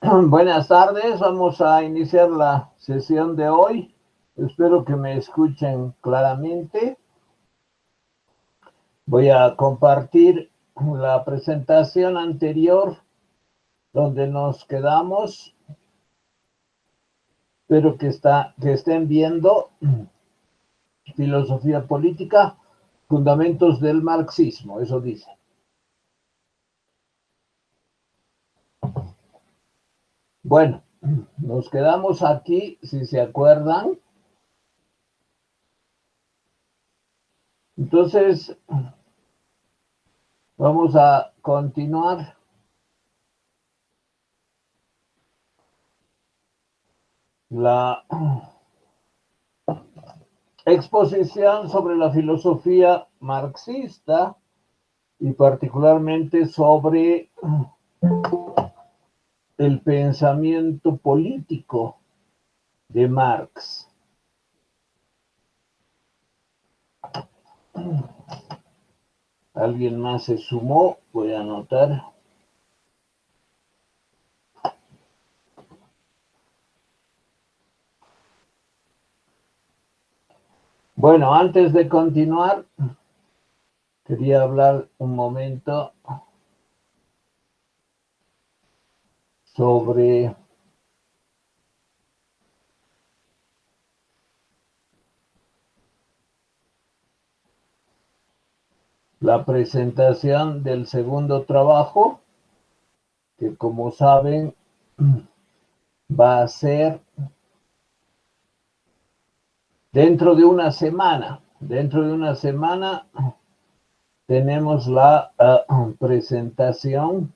Buenas tardes, vamos a iniciar la sesión de hoy. Espero que me escuchen claramente. Voy a compartir la presentación anterior donde nos quedamos. Espero que estén viendo filosofía política, fundamentos del marxismo, eso dice. Bueno, nos quedamos aquí, si se acuerdan. Entonces, vamos a continuar. La exposición sobre la filosofía marxista y particularmente sobre el pensamiento político de Marx. ¿Alguien más se sumó? Voy a anotar. Bueno, antes de continuar, quería hablar un momento sobre la presentación del segundo trabajo, que como saben va a ser dentro de una semana. Dentro de una semana tenemos la presentación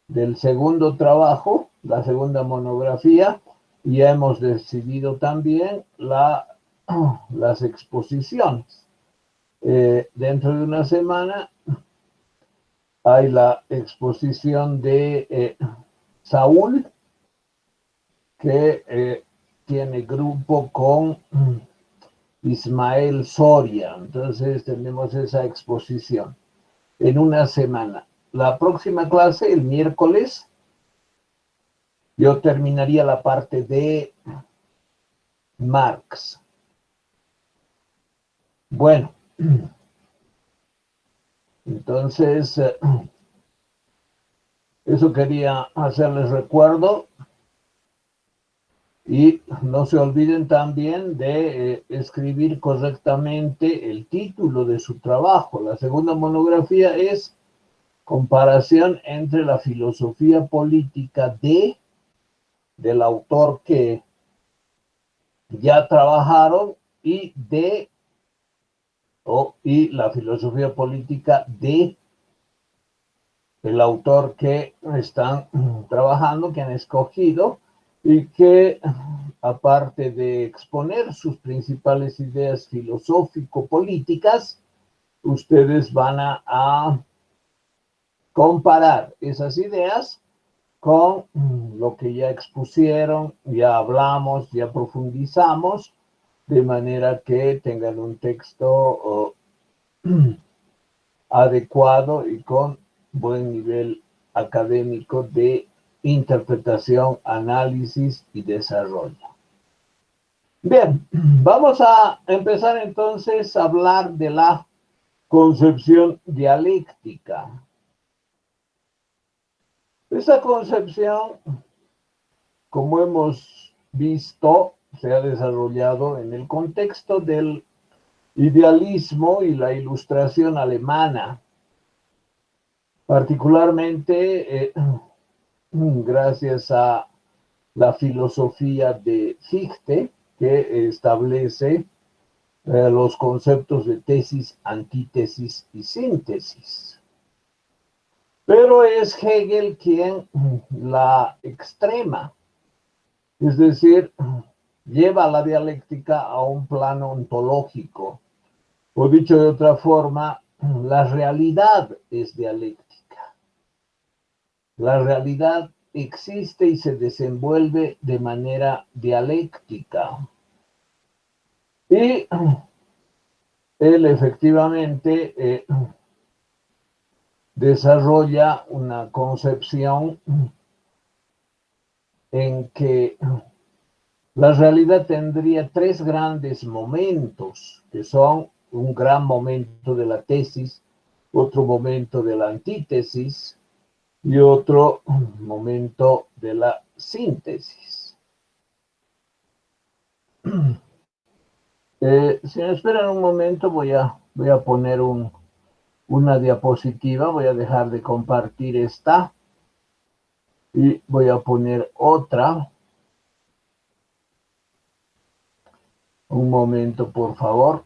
del segundo trabajo, la segunda monografía, y ya hemos decidido también las exposiciones. Dentro de una semana hay la exposición de Saúl, que tiene grupo con Ismael Soria. Entonces tenemos esa exposición en una semana. La próxima clase, el miércoles, yo terminaría la parte de Marx. Bueno, entonces, eso quería hacerles recuerdo. Y no se olviden también de escribir correctamente el título de su trabajo. La segunda monografía es Comparación entre la filosofía política del autor que ya trabajaron y y la filosofía política de el autor que están trabajando, que han escogido, y que aparte de exponer sus principales ideas filosófico-políticas, ustedes van a comparar esas ideas con lo que ya expusieron, ya hablamos, ya profundizamos, de manera que tengan un texto adecuado y con buen nivel académico de interpretación, análisis y desarrollo. Bien, vamos a empezar entonces a hablar de la concepción dialéctica. Esa concepción, como hemos visto, se ha desarrollado en el contexto del idealismo y la ilustración alemana, particularmente gracias a la filosofía de Fichte, que establece los conceptos de tesis, antítesis y síntesis. Pero es Hegel quien la extrema, es decir, lleva la dialéctica a un plano ontológico, o dicho de otra forma, la realidad es dialéctica. La realidad existe y se desenvuelve de manera dialéctica. Y él efectivamente desarrolla una concepción en que la realidad tendría tres grandes momentos, que son un gran momento de la tesis, otro momento de la antítesis y otro momento de la síntesis. Si me esperan un momento, voy a poner una diapositiva, voy a dejar de compartir esta y voy a poner otra. Un momento, por favor.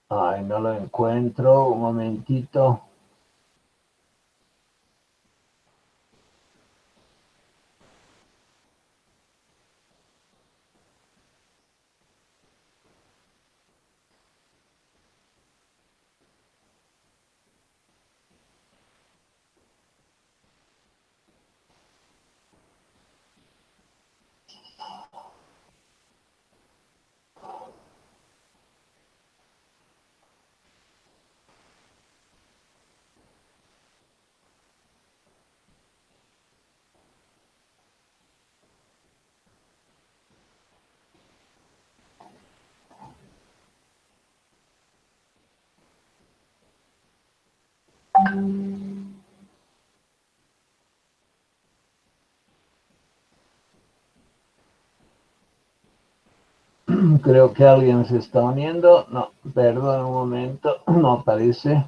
Ay, no lo encuentro. Un momentito. Creo que alguien se está uniendo. No, perdón un momento. No aparece.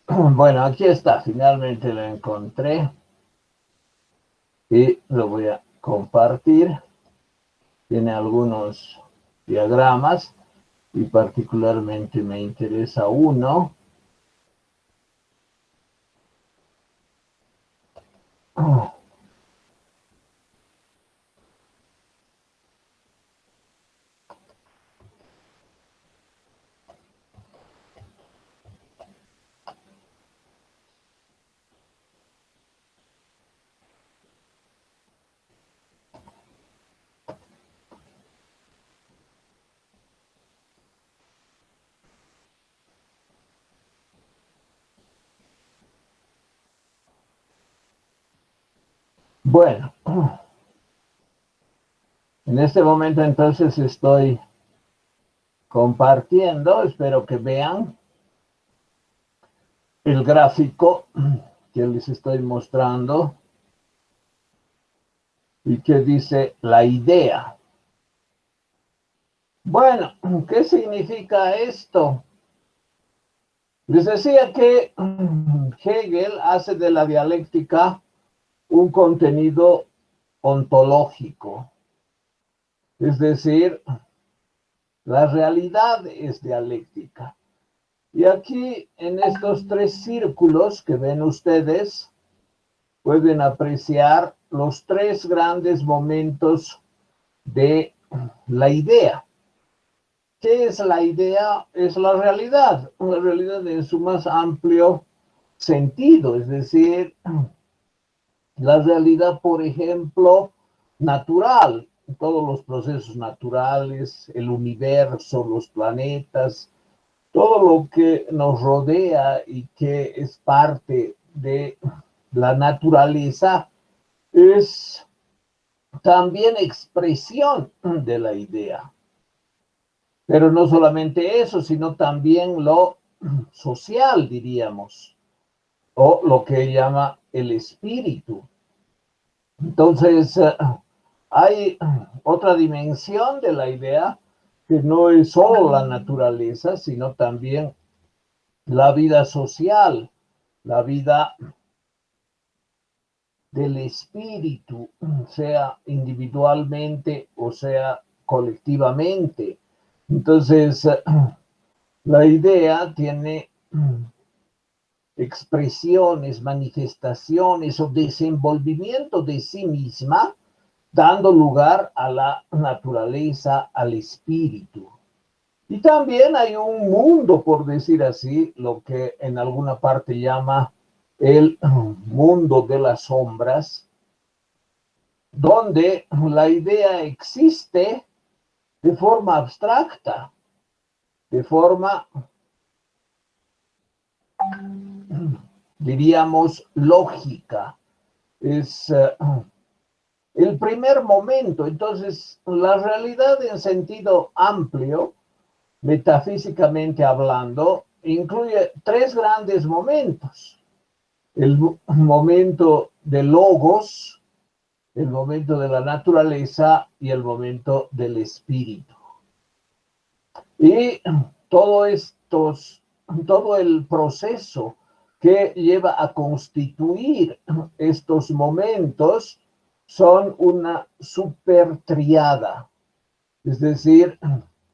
Bueno, aquí está. Finalmente lo encontré. Y lo voy a compartir. Tiene algunos diagramas y particularmente me interesa uno. Bueno, en este momento entonces estoy compartiendo, espero que vean el gráfico que les estoy mostrando y que dice la idea. Bueno, ¿qué significa esto? Les decía que Hegel hace de la dialéctica un contenido ontológico, es decir, la realidad es dialéctica. Y aquí en estos tres círculos que ven ustedes, pueden apreciar los tres grandes momentos de la idea. ¿Qué es la idea? Es la realidad en su más amplio sentido, es decir, la realidad, por ejemplo, natural, todos los procesos naturales, el universo, los planetas, todo lo que nos rodea y que es parte de la naturaleza es también expresión de la idea. Pero no solamente eso, sino también lo social, diríamos. o lo que llama el espíritu. Entonces, hay otra dimensión de la idea que no es solo la naturaleza, sino también la vida social, la vida del espíritu, sea individualmente o sea colectivamente. Entonces, la idea tiene expresiones, manifestaciones o desenvolvimiento de sí misma, dando lugar a la naturaleza, al espíritu. Y también hay un mundo, por decir así, lo que en alguna parte llama el mundo de las sombras, donde la idea existe de forma abstracta, de forma, diríamos, lógica. Es el primer momento. Entonces, la realidad en sentido amplio, metafísicamente hablando, incluye tres grandes momentos. El momento de logos, el momento de la naturaleza y el momento del espíritu. Y todo el proceso que lleva a constituir estos momentos son una supertriada. Es decir,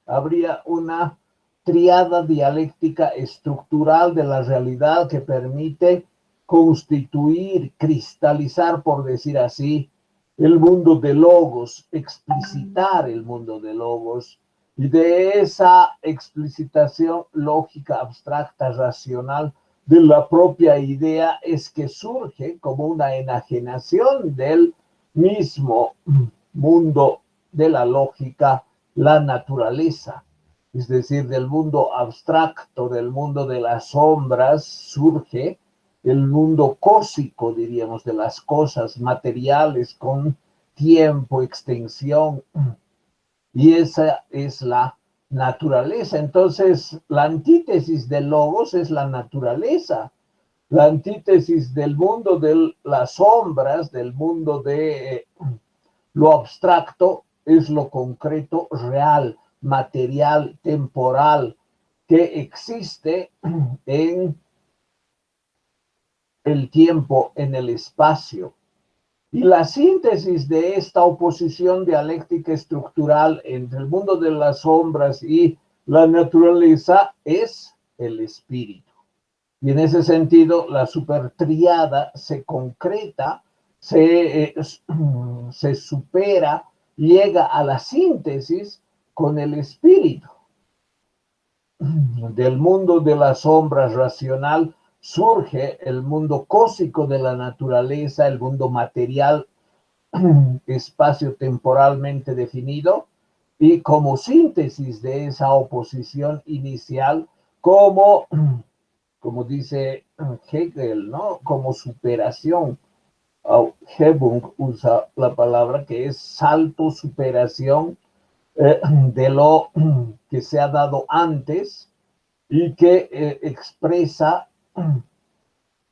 habría una triada dialéctica estructural de la realidad que permite constituir, cristalizar, por decir así, el mundo de logos, explicitar el mundo de logos, y de esa explicitación lógica, abstracta, racional de la propia idea es que surge como una enajenación del mismo mundo de la lógica, la naturaleza. Es decir, del mundo abstracto, del mundo de las sombras, surge el mundo cósmico, diríamos, de las cosas materiales con tiempo, extensión, y esa es la naturaleza. Entonces, la antítesis del logos es la naturaleza. La antítesis del mundo de las sombras, del mundo de lo abstracto, es lo concreto, real, material, temporal, que existe en el tiempo, en el espacio. Y la síntesis de esta oposición dialéctica estructural entre el mundo de las sombras y la naturaleza es el espíritu. Y en ese sentido, la supertriada se concreta, se supera, llega a la síntesis con el espíritu. Del mundo de las sombras racional surge el mundo cósmico de la naturaleza, el mundo material, espacio temporalmente definido, y como síntesis de esa oposición inicial, como dice Hegel, ¿no? Como superación. Hebung usa la palabra que es salto, superación de lo que se ha dado antes y que expresa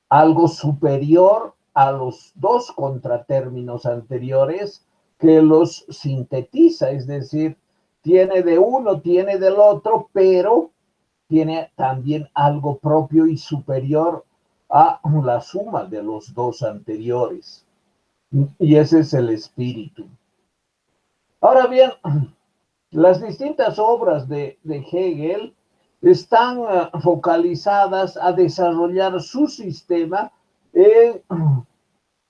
algo superior a los dos contratérminos anteriores que los sintetiza, es decir, tiene de uno, tiene del otro, pero tiene también algo propio y superior a la suma de los dos anteriores. Y ese es el espíritu. Ahora bien, las distintas obras de Hegel están focalizadas a desarrollar su sistema en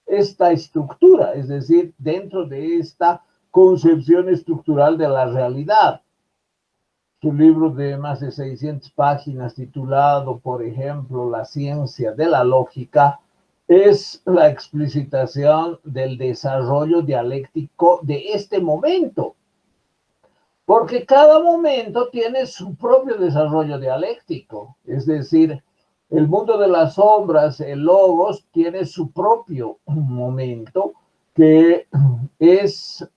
esta estructura, es decir, dentro de esta concepción estructural de la realidad. Su libro de más de 600 páginas, titulado, por ejemplo, La ciencia de la lógica, es la explicitación del desarrollo dialéctico de este momento, porque cada momento tiene su propio desarrollo dialéctico, es decir, el mundo de las sombras, el logos, tiene su propio momento, que es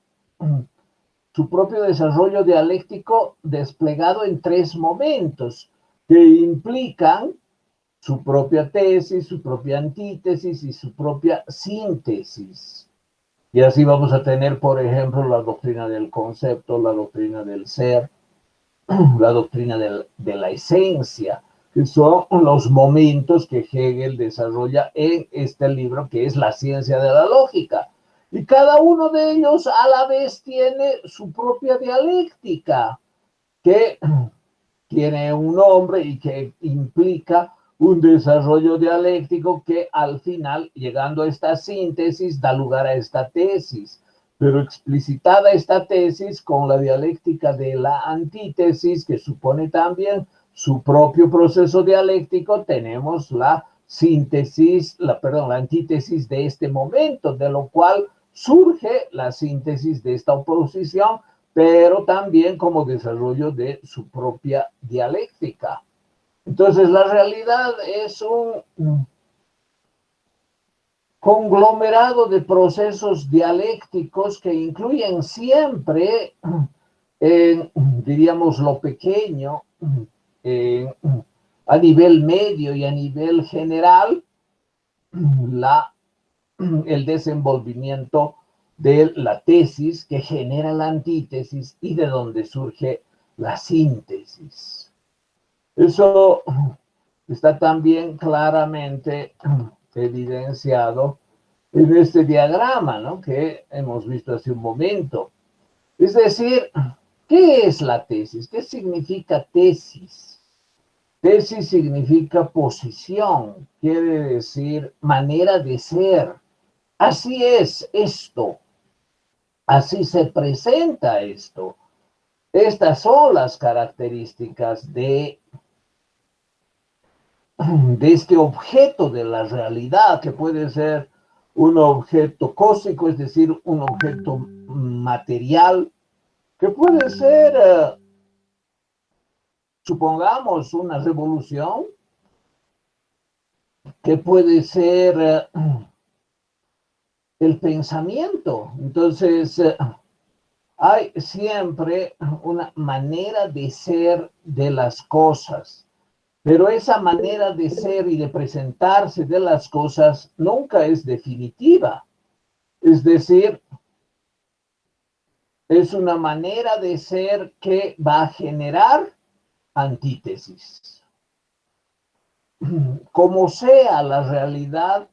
su propio desarrollo dialéctico desplegado en tres momentos que implican su propia tesis, su propia antítesis y su propia síntesis. Y así vamos a tener, por ejemplo, la doctrina del concepto, la doctrina del ser, la doctrina de la esencia, que son los momentos que Hegel desarrolla en este libro, que es La ciencia de la lógica. Y cada uno de ellos a la vez tiene su propia dialéctica, que tiene un nombre y que implica un desarrollo dialéctico que al final, llegando a esta síntesis, da lugar a esta tesis. Pero explicitada esta tesis con la dialéctica de la antítesis, que supone también su propio proceso dialéctico, tenemos la síntesis, la antítesis de este momento, de lo cual surge la síntesis de esta oposición, pero también como desarrollo de su propia dialéctica. Entonces, la realidad es un conglomerado de procesos dialécticos que incluyen siempre, diríamos, lo pequeño, a nivel medio y a nivel general, el desenvolvimiento de la tesis que genera la antítesis y de donde surge la síntesis. Eso está también claramente evidenciado en este diagrama, ¿no?, que hemos visto hace un momento. Es decir, ¿qué es la tesis? ¿Qué significa tesis? Tesis significa posición, quiere decir manera de ser. Así es esto, así se presenta esto. Estas son las características de este objeto de la realidad, que puede ser un objeto cósmico, es decir, un objeto material, que puede ser, supongamos, una revolución, que puede ser el pensamiento. Entonces, hay siempre una manera de ser de las cosas. Pero esa manera de ser y de presentarse de las cosas nunca es definitiva. Es decir, es una manera de ser que va a generar antítesis. Como sea la realidad,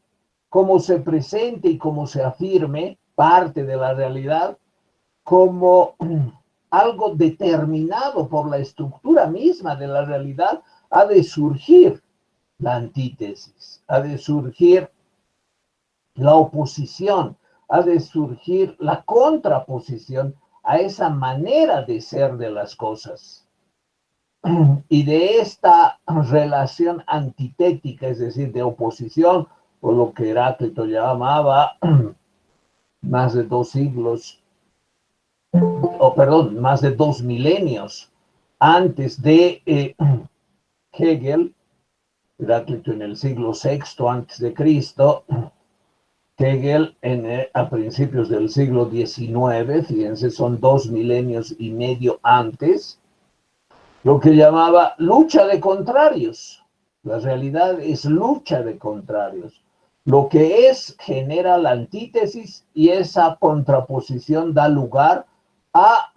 como se presente y como se afirme parte de la realidad, como algo determinado por la estructura misma de la realidad, ha de surgir la antítesis, ha de surgir la oposición, ha de surgir la contraposición a esa manera de ser de las cosas. Y de esta relación antitética, es decir, de oposición, o lo que Heráclito llamaba más de 2 siglos, más de 2 milenios antes de Hegel, Heráclito en el siglo VI antes de Cristo, Hegel a principios del siglo XIX, fíjense, son 2 milenios y medio antes, lo que llamaba lucha de contrarios. La realidad es lucha de contrarios. Lo que es genera la antítesis y esa contraposición da lugar a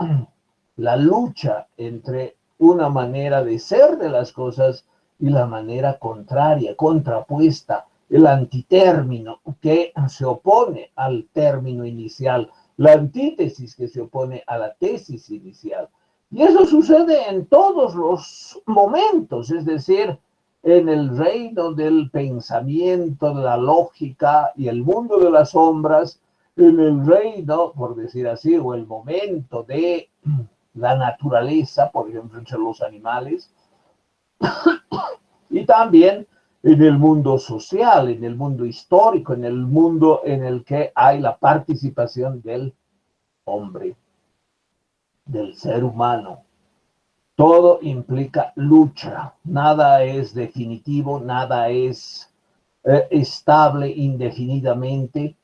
la lucha entre una manera de ser de las cosas y la manera contraria, contrapuesta, el antitérmino que se opone al término inicial, la antítesis que se opone a la tesis inicial. Y eso sucede en todos los momentos, es decir, en el reino del pensamiento, de la lógica y el mundo de las sombras, en el reino, por decir así, o el momento de la naturaleza, por ejemplo, entre los animales, y también en el mundo social, en el mundo histórico, en el mundo en el que hay la participación del hombre, del ser humano. Todo implica lucha, nada es definitivo, nada es estable indefinidamente,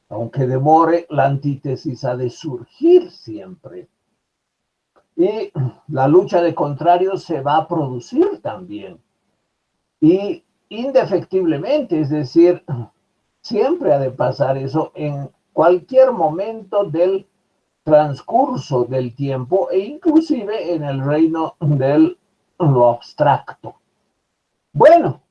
aunque demore, la antítesis ha de surgir siempre. Y la lucha de contrarios se va a producir también. Y indefectiblemente, es decir, siempre ha de pasar eso en cualquier momento del transcurso del tiempo e inclusive en el reino de lo abstracto. Bueno,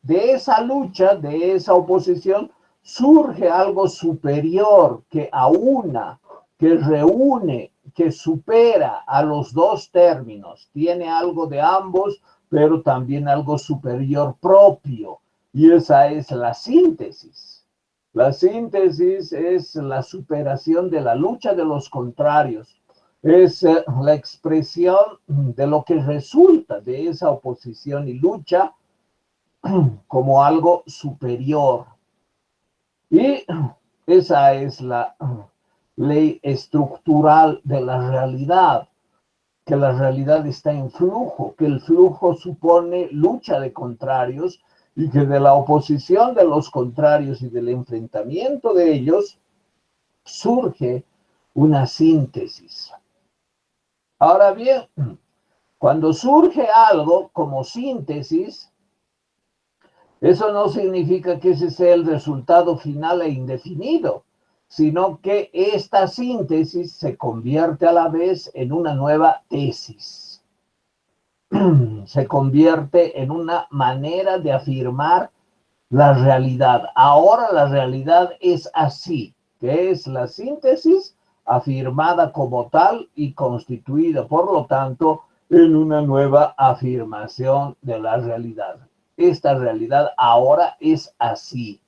de esa lucha, de esa oposición, surge algo superior que aúna, que reúne, que supera a los dos términos. Tiene algo de ambos, pero también algo superior propio. Y esa es la síntesis. La síntesis es la superación de la lucha de los contrarios. Es la expresión de lo que resulta de esa oposición y lucha como algo superior. Y esa es la ley estructural de la realidad, que la realidad está en flujo, que el flujo supone lucha de contrarios y que de la oposición de los contrarios y del enfrentamiento de ellos surge una síntesis. Ahora bien, cuando surge algo como síntesis, eso no significa que ese sea el resultado final e indefinido, sino que esta síntesis se convierte a la vez en una nueva tesis. Se convierte en una manera de afirmar la realidad. Ahora la realidad es así, que es la síntesis afirmada como tal y constituida, por lo tanto, en una nueva afirmación de la realidad. Esta realidad ahora es así.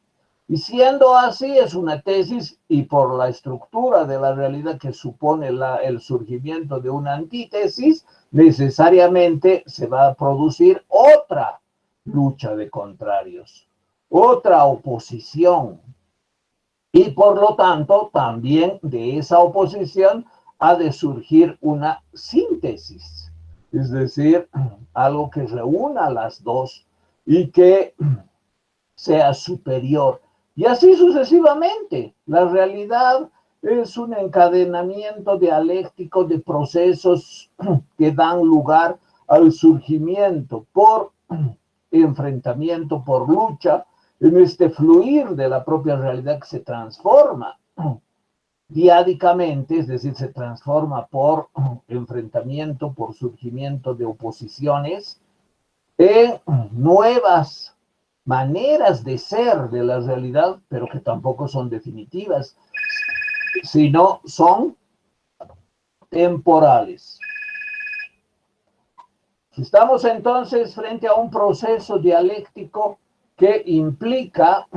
Y siendo así, es una tesis y por la estructura de la realidad que supone el surgimiento de una antítesis, necesariamente se va a producir otra lucha de contrarios, otra oposición. Y por lo tanto, también de esa oposición ha de surgir una síntesis, es decir, algo que reúna las dos y que sea superior. Y así sucesivamente. La realidad es un encadenamiento dialéctico de procesos que dan lugar al surgimiento por enfrentamiento, por lucha, en este fluir de la propia realidad que se transforma diádicamente, es decir, se transforma por enfrentamiento, por surgimiento de oposiciones, en nuevas maneras de ser de la realidad, pero que tampoco son definitivas, sino son temporales. Estamos entonces frente a un proceso dialéctico que implica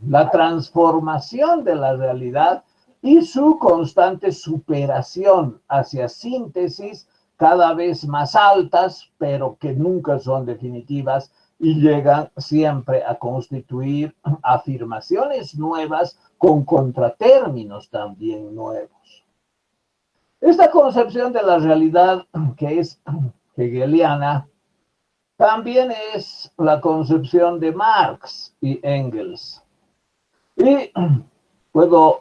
la transformación de la realidad y su constante superación hacia síntesis cada vez más altas, pero que nunca son definitivas y llegan siempre a constituir afirmaciones nuevas con contratérminos también nuevos. Esta concepción de la realidad, que es hegeliana, también es la concepción de Marx y Engels. Y puedo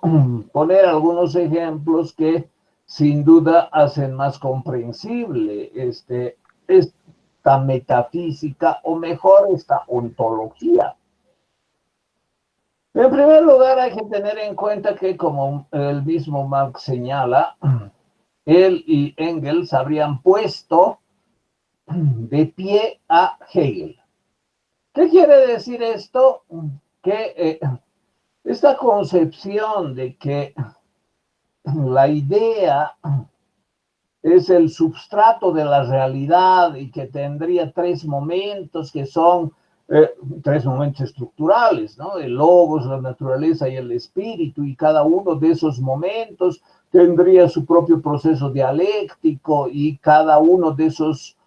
poner algunos ejemplos que sin duda hacen más comprensible esta metafísica, o mejor, esta ontología. En primer lugar, hay que tener en cuenta que, como el mismo Marx señala, él y Engels habrían puesto de pie a Hegel. ¿Qué quiere decir esto? Que esta concepción de que la idea es el substrato de la realidad y que tendría tres momentos que son tres momentos estructurales, ¿no? El logos, la naturaleza y el espíritu, y cada uno de esos momentos tendría su propio proceso dialéctico y cada uno de esos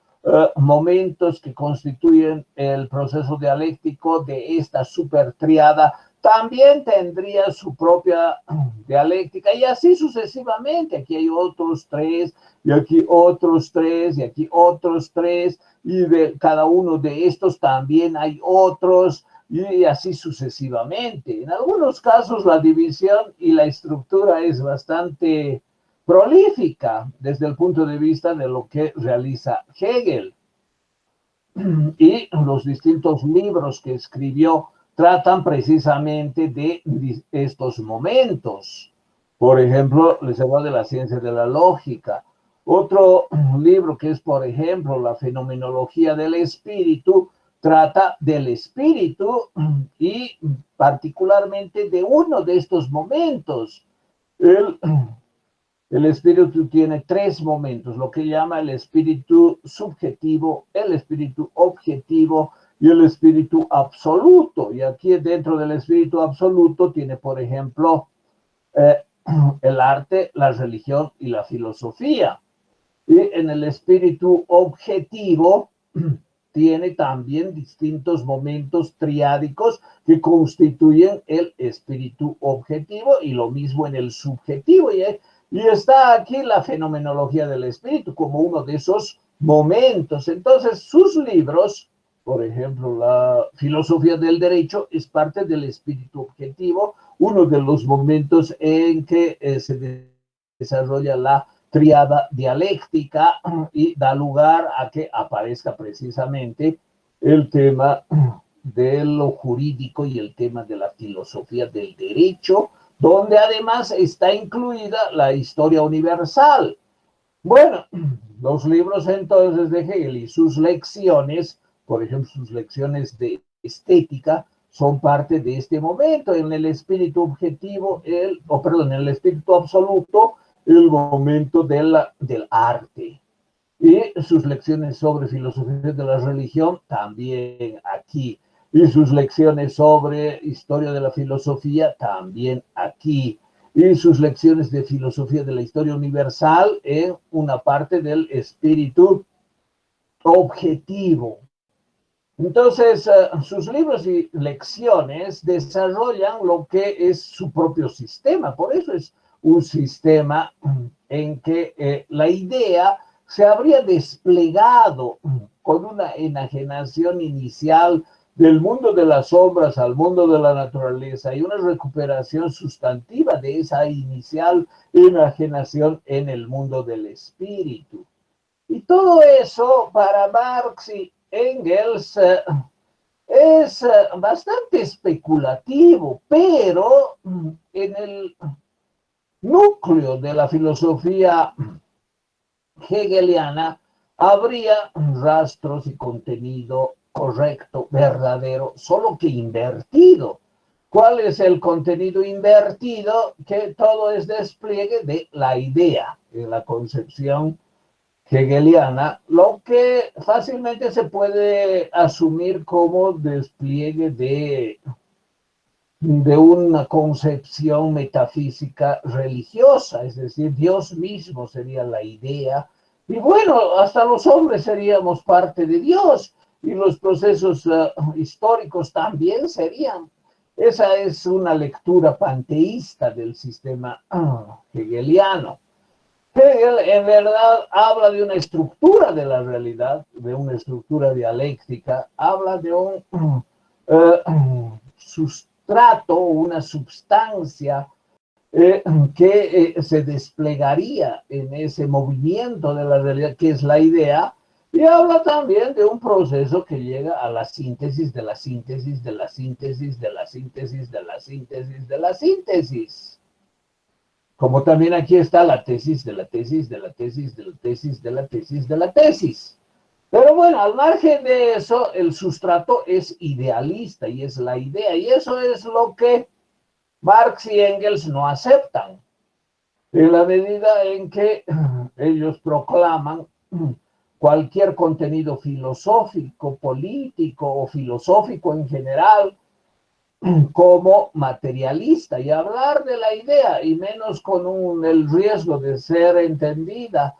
momentos que constituyen el proceso dialéctico de esta supertriada también tendría su propia dialéctica y así sucesivamente. Aquí hay otros tres, y aquí otros tres, y aquí otros tres, y de cada uno de estos también hay otros, y así sucesivamente. En algunos casos la división y la estructura es bastante prolífica desde el punto de vista de lo que realiza Hegel. y los distintos libros que escribió tratan precisamente de estos momentos. Por ejemplo, les hablo de la ciencia de la lógica. Otro libro que es, por ejemplo, la fenomenología del espíritu, trata del espíritu y particularmente de uno de estos momentos. El espíritu tiene tres momentos, lo que llama el espíritu subjetivo, el espíritu objetivo y el espíritu absoluto. Y aquí dentro del espíritu absoluto tiene, por ejemplo, el arte, la religión y la filosofía. Y en el espíritu objetivo tiene también distintos momentos triádicos que constituyen el espíritu objetivo y lo mismo en el subjetivo. Y está aquí la fenomenología del espíritu como uno de esos momentos. Entonces, sus libros, por ejemplo, la filosofía del derecho, es parte del espíritu objetivo, uno de los momentos en que se desarrolla la triada dialéctica y da lugar a que aparezca precisamente el tema de lo jurídico y el tema de la filosofía del derecho, donde además está incluida la historia universal. Bueno, los libros entonces de Hegel y sus lecciones, por ejemplo, sus lecciones de estética, son parte de este momento. En el espíritu objetivo, en el espíritu absoluto, el momento del arte. Y sus lecciones sobre filosofía de la religión también aquí. Y sus lecciones sobre historia de la filosofía también aquí. Y sus lecciones de filosofía de la historia universal en una parte del espíritu objetivo. Entonces, sus libros y lecciones desarrollan lo que es su propio sistema. Por eso es un sistema en que la idea se habría desplegado con una enajenación inicial del mundo de las sombras al mundo de la naturaleza y una recuperación sustantiva de esa inicial enajenación en el mundo del espíritu. Y todo eso para Marx y Engels es bastante especulativo, pero en el núcleo de la filosofía hegeliana habría rastros y contenido correcto, verdadero, solo que invertido. ¿Cuál es el contenido invertido? Que todo es despliegue de la idea, de la concepción hegeliana, lo que fácilmente se puede asumir como despliegue de una concepción metafísica religiosa, es decir, Dios mismo sería la idea, y bueno, hasta los hombres seríamos parte de Dios, y los procesos históricos también serían. Esa es una lectura panteísta del sistema hegeliano. Hegel en verdad habla de una estructura de la realidad, de una estructura dialéctica, habla de un sustrato, una substancia se desplegaría en ese movimiento de la realidad que es la idea, y habla también de un proceso que llega a la síntesis de la síntesis de la síntesis de la síntesis de la síntesis de la síntesis. Como también aquí está la tesis de la tesis de la tesis de la tesis de la tesis de la tesis. Pero bueno, al margen de eso, el sustrato es idealista y es la idea. Y eso es lo que Marx y Engels no aceptan. En la medida en que ellos proclaman cualquier contenido filosófico, político o filosófico en general, como materialista, y hablar de la idea, y menos con el riesgo de ser entendida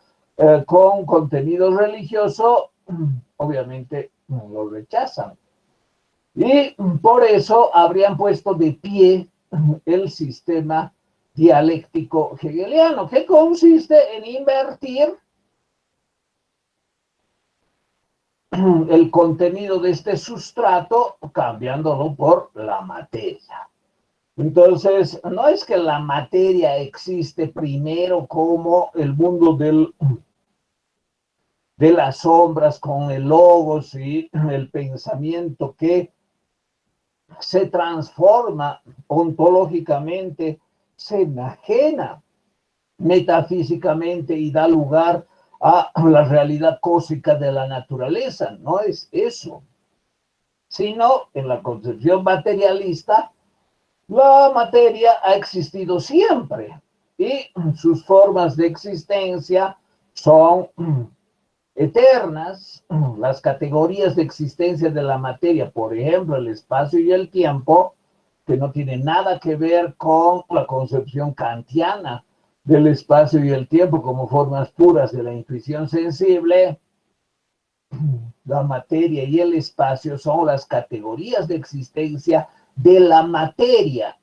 con contenido religioso, obviamente lo rechazan. Y por eso habrían puesto de pie el sistema dialéctico hegeliano, que consiste en invertir el contenido de este sustrato cambiándolo por la materia. Entonces, no es que la materia existe primero como el mundo de las sombras con el logos y el pensamiento que se transforma ontológicamente, se enajena metafísicamente y da lugar a la realidad cósmica de la naturaleza. No es eso, sino en la concepción materialista, la materia ha existido siempre y sus formas de existencia son eternas. Las categorías de existencia de la materia, por ejemplo, el espacio y el tiempo, que no tienen nada que ver con la concepción kantiana del espacio y el tiempo como formas puras de la intuición sensible. La materia y el espacio son las categorías de existencia de la materia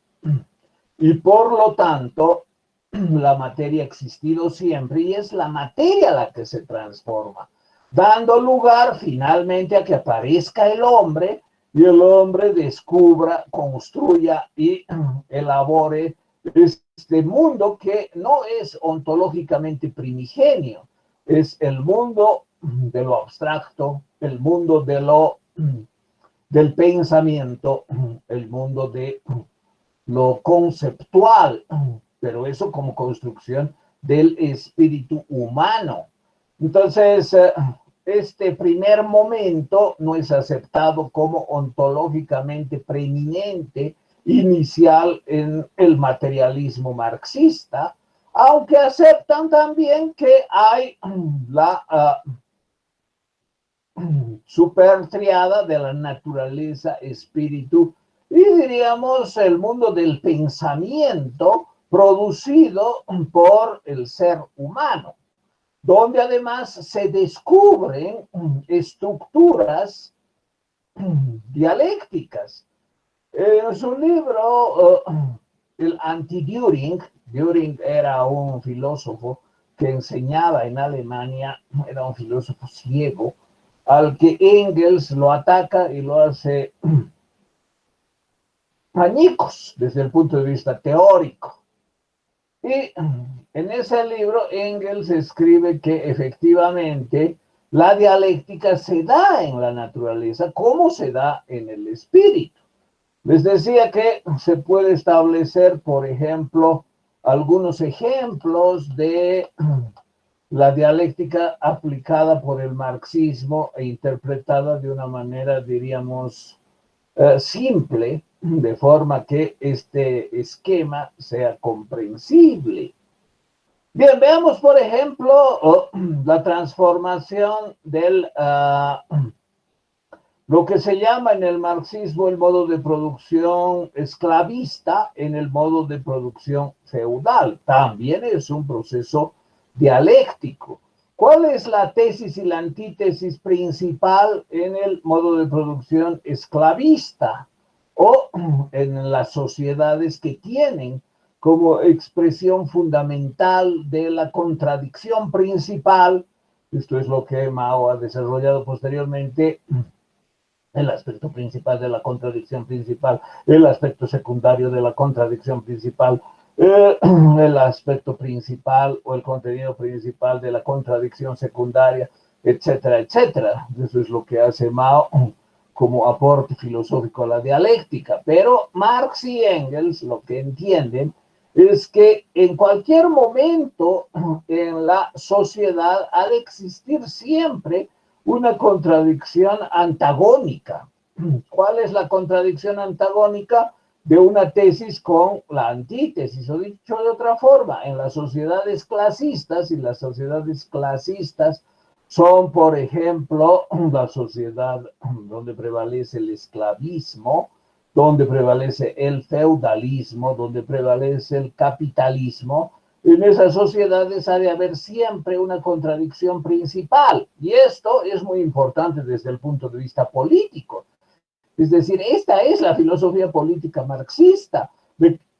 y por lo tanto la materia ha existido siempre y es la materia la que se transforma, dando lugar finalmente a que aparezca el hombre y el hombre descubra, construya y elabore este mundo que no es ontológicamente primigenio, es el mundo de lo abstracto, el mundo de del pensamiento, el mundo de lo conceptual, pero eso como construcción del espíritu humano. Entonces, este primer momento no es aceptado como ontológicamente preeminente, inicial en el materialismo marxista, aunque aceptan también que hay la supertriada de la naturaleza, espíritu y diríamos el mundo del pensamiento producido por el ser humano, donde además se descubren estructuras dialécticas. En su libro, el anti-Düring, Düring era un filósofo que enseñaba en Alemania, era un filósofo ciego, al que Engels lo ataca y lo hace añicos desde el punto de vista teórico. Y en ese libro Engels escribe que efectivamente la dialéctica se da en la naturaleza como se da en el espíritu. Les decía que se puede establecer, por ejemplo, algunos ejemplos de la dialéctica aplicada por el marxismo e interpretada de una manera, diríamos, simple, de forma que este esquema sea comprensible. Bien, veamos, por ejemplo, la transformación del lo que se llama en el marxismo el modo de producción esclavista en el modo de producción feudal. También es un proceso dialéctico. ¿Cuál es la tesis y la antítesis principal en el modo de producción esclavista o en las sociedades que tienen como expresión fundamental de la contradicción principal? Esto es lo que Mao ha desarrollado posteriormente, el aspecto principal de la contradicción principal, el aspecto secundario de la contradicción principal, el aspecto principal o el contenido principal de la contradicción secundaria, etcétera, etcétera. Eso es lo que hace Mao como aporte filosófico a la dialéctica. Pero Marx y Engels lo que entienden es que en cualquier momento en la sociedad ha de existir siempre una contradicción antagónica. ¿Cuál es la contradicción antagónica de una tesis con la antítesis? O dicho de otra forma, en las sociedades clasistas, y las sociedades clasistas son, por ejemplo, la sociedad donde prevalece el esclavismo, donde prevalece el feudalismo, donde prevalece el capitalismo. En esas sociedades ha de haber siempre una contradicción principal, y esto es muy importante desde el punto de vista político. Es decir, esta es la filosofía política marxista,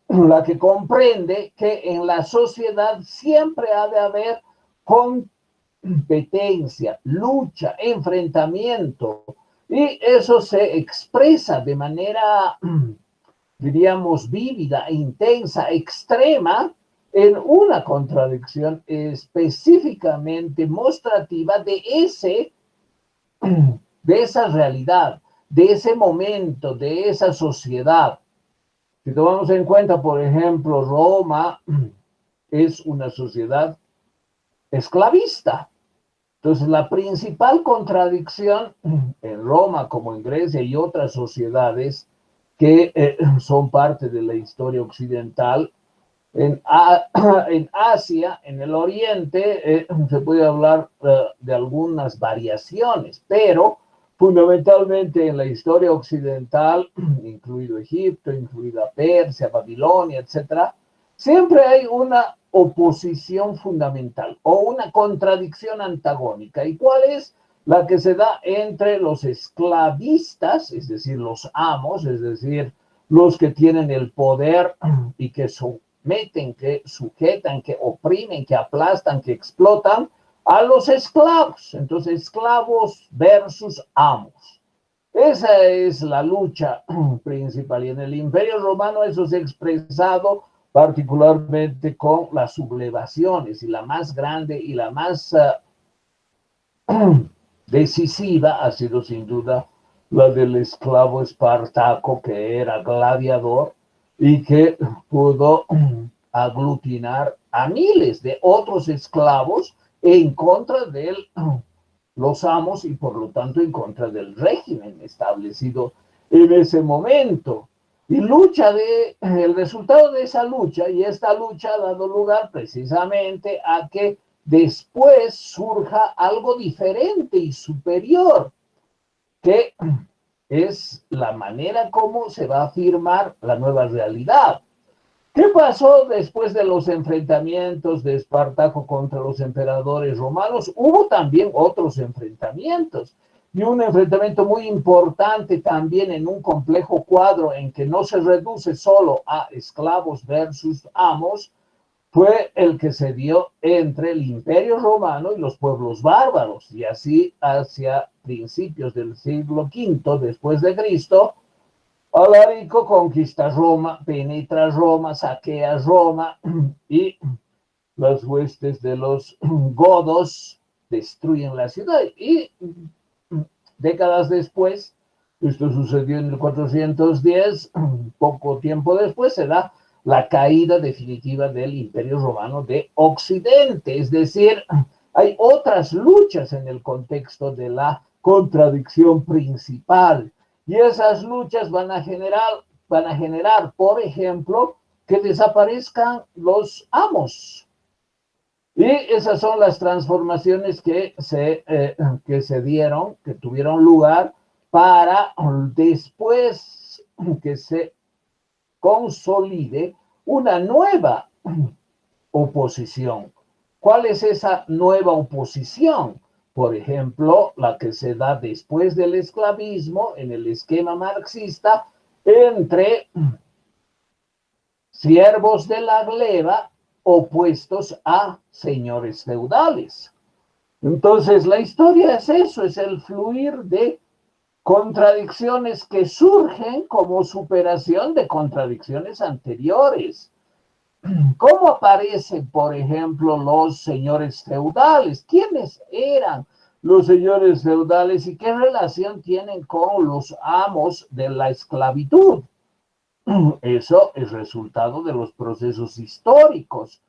la que comprende que en la sociedad siempre ha de haber competencia, lucha, enfrentamiento, y eso se expresa de manera, diríamos, vívida, intensa, extrema, en una contradicción específicamente mostrativa de esa realidad, de ese momento, de esa sociedad. Si tomamos en cuenta, por ejemplo, Roma es una sociedad esclavista. Entonces, la principal contradicción en Roma, como en Grecia y otras sociedades que son parte de la historia occidental, en Asia, en el Oriente, se puede hablar de algunas variaciones, pero fundamentalmente en la historia occidental, incluido Egipto, incluida Persia, Babilonia, etcétera, siempre hay una oposición fundamental o una contradicción antagónica. ¿Y cuál es? La que se da entre los esclavistas, es decir, los amos, es decir, los que tienen el poder y que someten, que sujetan, que oprimen, que aplastan, que explotan a los esclavos. Entonces, esclavos versus amos. Esa es la lucha principal. Y en el Imperio Romano eso se ha expresado particularmente con las sublevaciones, y la más grande y la más decisiva ha sido sin duda la del esclavo Espartaco, que era gladiador y que pudo aglutinar a miles de otros esclavos en contra de los amos y por lo tanto en contra del régimen establecido en ese momento. Y el resultado de esa lucha, y esta lucha ha dado lugar precisamente a que después surja algo diferente y superior, que es la manera como se va a afirmar la nueva realidad. ¿Qué pasó después de los enfrentamientos de Espartaco contra los emperadores romanos? Hubo también otros enfrentamientos, y un enfrentamiento muy importante también en un complejo cuadro en que no se reduce solo a esclavos versus amos, fue el que se dio entre el Imperio Romano y los pueblos bárbaros, y así hacia principios del siglo V después de Cristo, Alarico conquista Roma, penetra Roma, saquea Roma y las huestes de los godos destruyen la ciudad. Y décadas después, esto sucedió en el 410, poco tiempo después se da la caída definitiva del Imperio Romano de Occidente. Es decir, hay otras luchas en el contexto de la contradicción principal. Y esas luchas van a generar, por ejemplo, que desaparezcan los amos. Y esas son las transformaciones que se dieron, que tuvieron lugar para después que se consolide una nueva oposición. ¿Cuál es esa nueva oposición? Por ejemplo, la que se da después del esclavismo en el esquema marxista entre siervos de la gleba opuestos a señores feudales. Entonces, la historia es eso, es el fluir de contradicciones que surgen como superación de contradicciones anteriores. ¿Cómo aparecen, por ejemplo, los señores feudales? ¿Quiénes eran los señores feudales y qué relación tienen con los amos de la esclavitud? Eso es resultado de los procesos históricos.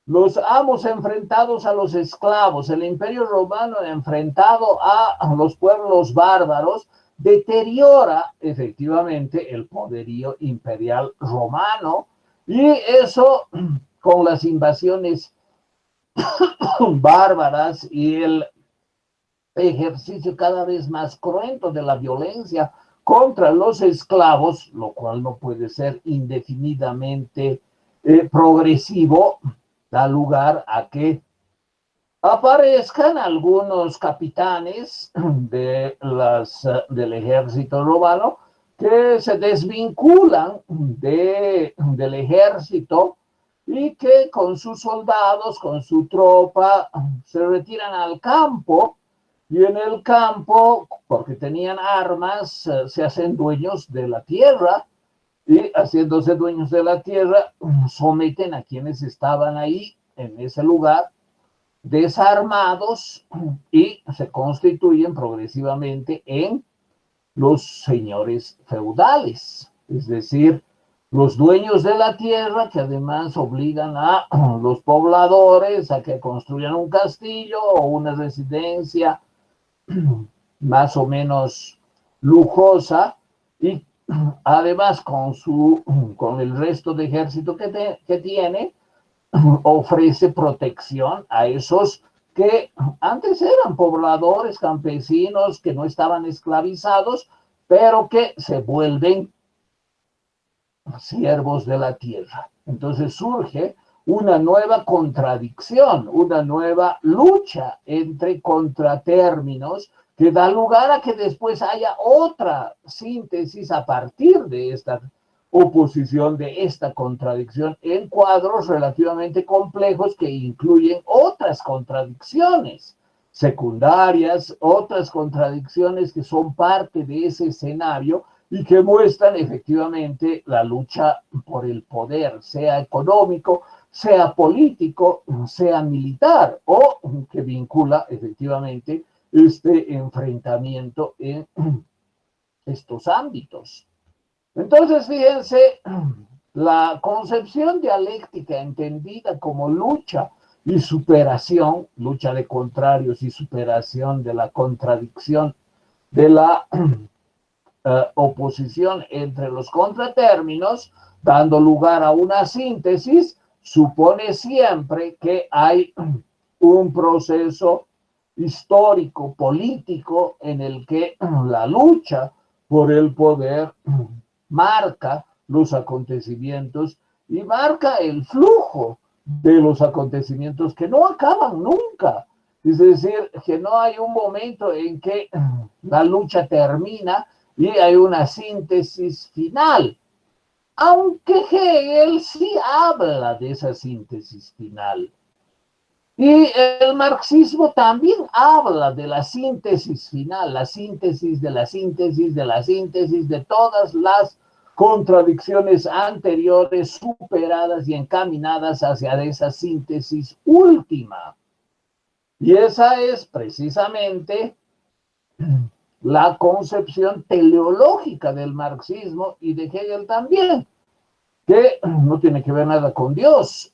Los amos enfrentados a los esclavos, el Imperio Romano enfrentado a los pueblos bárbaros, deteriora efectivamente el poderío imperial romano, y eso con las invasiones bárbaras y el ejercicio cada vez más cruento de la violencia contra los esclavos, lo cual no puede ser indefinidamente progresivo, da lugar a que aparezcan algunos capitanes del ejército romano que se desvinculan del ejército y que con sus soldados, con su tropa, se retiran al campo, y en el campo, porque tenían armas, se hacen dueños de la tierra y haciéndose dueños de la tierra, someten a quienes estaban ahí en ese lugar desarmados y se constituyen progresivamente en los señores feudales, es decir, los dueños de la tierra, que además obligan a los pobladores a que construyan un castillo o una residencia más o menos lujosa, y además con el resto de ejército que tiene, ofrece protección a esos que antes eran pobladores, campesinos, que no estaban esclavizados, pero que se vuelven siervos de la tierra. Entonces surge una nueva contradicción, una nueva lucha entre contratérminos que da lugar a que después haya otra síntesis a partir de esta oposición, de esta contradicción, en cuadros relativamente complejos que incluyen otras contradicciones secundarias, otras contradicciones que son parte de ese escenario y que muestran efectivamente la lucha por el poder, sea económico, sea político, sea militar, o que vincula efectivamente este enfrentamiento en estos ámbitos. Entonces, fíjense, la concepción dialéctica entendida como lucha y superación, lucha de contrarios y superación de la contradicción, de la oposición entre los contratérminos, dando lugar a una síntesis, supone siempre que hay un proceso histórico, político, en el que la lucha por el poder marca los acontecimientos y marca el flujo de los acontecimientos que no acaban nunca. Es decir, que no hay un momento en que la lucha termina y hay una síntesis final. Aunque Hegel sí habla de esa síntesis final. Y el marxismo también habla de la síntesis final, la síntesis de la síntesis de la síntesis de todas las contradicciones anteriores superadas y encaminadas hacia esa síntesis última. Y esa es precisamente la concepción teleológica del marxismo y de Hegel también, que no tiene que ver nada con Dios.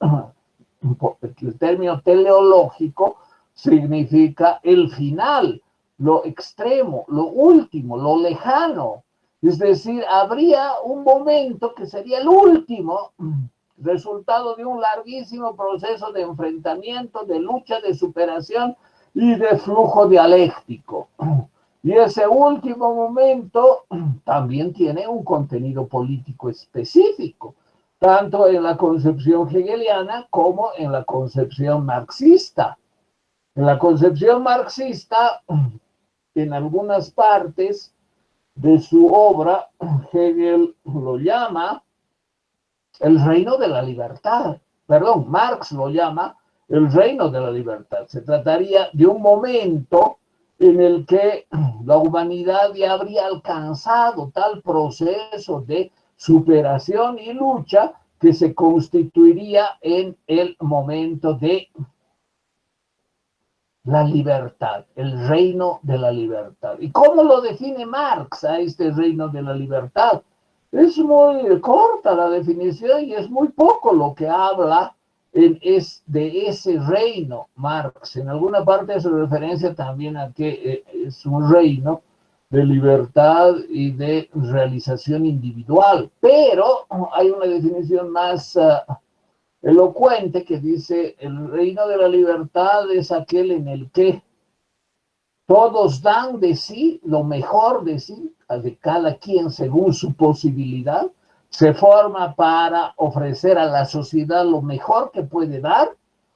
El término teleológico significa el final, lo extremo, lo último, lo lejano. Es decir, habría un momento que sería el último resultado de un larguísimo proceso de enfrentamiento, de lucha, de superación y de flujo dialéctico. Y ese último momento también tiene un contenido político específico, tanto en la concepción hegeliana como en la concepción marxista. En la concepción marxista, en algunas partes de su obra, Hegel lo llama el reino de la libertad. Perdón, Marx lo llama el reino de la libertad. Se trataría de un momento en el que la humanidad ya habría alcanzado tal proceso de superación y lucha que se constituiría en el momento de la libertad, el reino de la libertad. ¿Y cómo lo define Marx a este reino de la libertad? Es muy corta la definición y es muy poco lo que habla de ese reino Marx. En alguna parte hace referencia también a que es un reino de libertad y de realización individual, pero hay una definición más elocuente que dice: el reino de la libertad es aquel en el que todos dan de sí lo mejor de sí, de cada quien según su posibilidad, se forma para ofrecer a la sociedad lo mejor que puede dar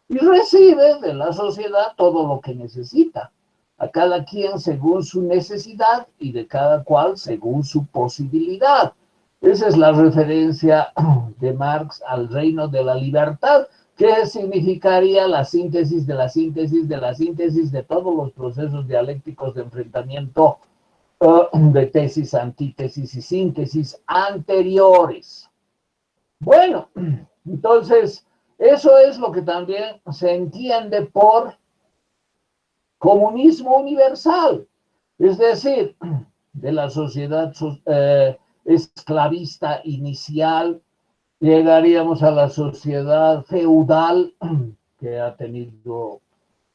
y recibe de la sociedad todo lo que necesita, a cada quien según su necesidad y de cada cual según su posibilidad. Esa es la referencia de Marx al reino de la libertad, que significaría la síntesis de la síntesis de la síntesis de todos los procesos dialécticos de enfrentamiento de tesis, antítesis y síntesis anteriores. Bueno, entonces, eso es lo que también se entiende por comunismo universal, es decir, de la sociedad esclavista inicial, llegaríamos a la sociedad feudal, que ha tenido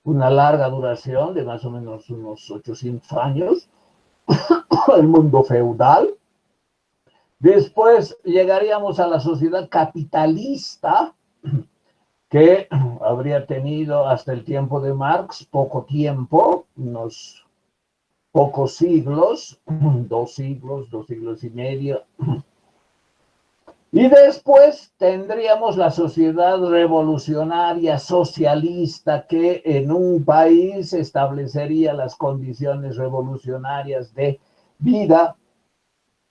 una larga duración de más o menos unos 800 años, el mundo feudal. Después llegaríamos a la sociedad capitalista, que habría tenido hasta el tiempo de Marx poco tiempo, unos pocos siglos, 2 siglos y medio. Y después tendríamos la sociedad revolucionaria socialista, que en un país establecería las condiciones revolucionarias de vida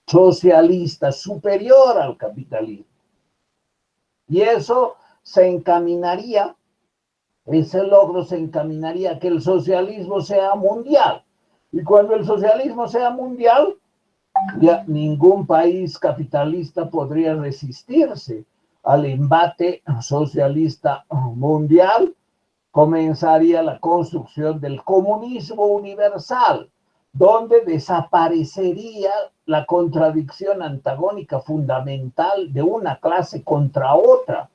socialista superior al capitalismo. Y eso se encaminaría, ese logro se encaminaría a que el socialismo sea mundial. Y cuando el socialismo sea mundial, ya ningún país capitalista podría resistirse al embate socialista mundial. Comenzaría la construcción del comunismo universal, donde desaparecería la contradicción antagónica fundamental de una clase contra otra.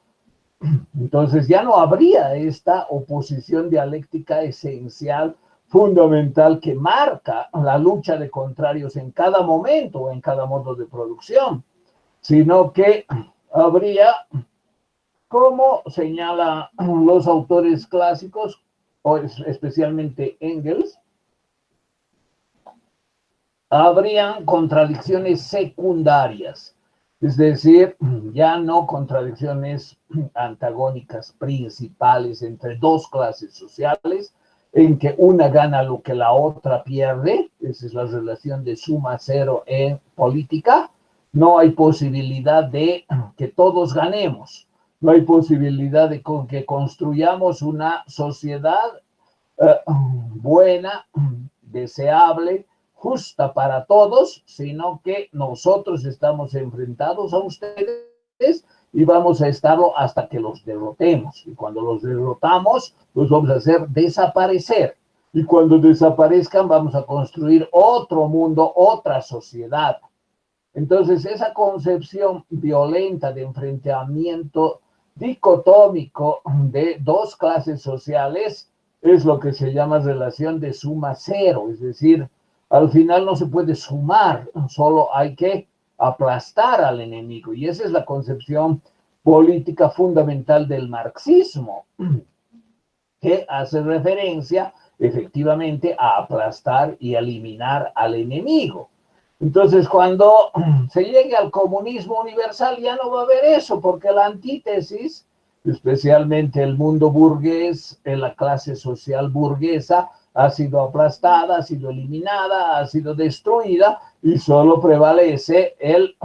Entonces ya no habría esta oposición dialéctica esencial, fundamental, que marca la lucha de contrarios en cada momento o en cada modo de producción, sino que habría, como señalan los autores clásicos, o especialmente Engels, habrían contradicciones secundarias, es decir, ya no contradicciones antagónicas principales entre dos clases sociales, en que una gana lo que la otra pierde. Esa es la relación de suma cero en política. No hay posibilidad de que todos ganemos, no hay posibilidad de que construyamos una sociedad buena, deseable, justa para todos, sino que nosotros estamos enfrentados a ustedes y vamos a estarlo hasta que los derrotemos. Y cuando los derrotamos, los vamos a hacer desaparecer. Y cuando desaparezcan, vamos a construir otro mundo, otra sociedad. Entonces, esa concepción violenta de enfrentamiento dicotómico de dos clases sociales es lo que se llama relación de suma cero, es decir, al final no se puede sumar, solo hay que aplastar al enemigo. Y esa es la concepción política fundamental del marxismo, que hace referencia efectivamente a aplastar y eliminar al enemigo. Entonces, cuando se llegue al comunismo universal, ya no va a haber eso, porque la antítesis, especialmente el mundo burgués, la clase social burguesa, ha sido aplastada, ha sido eliminada, ha sido destruida, y solo prevalece el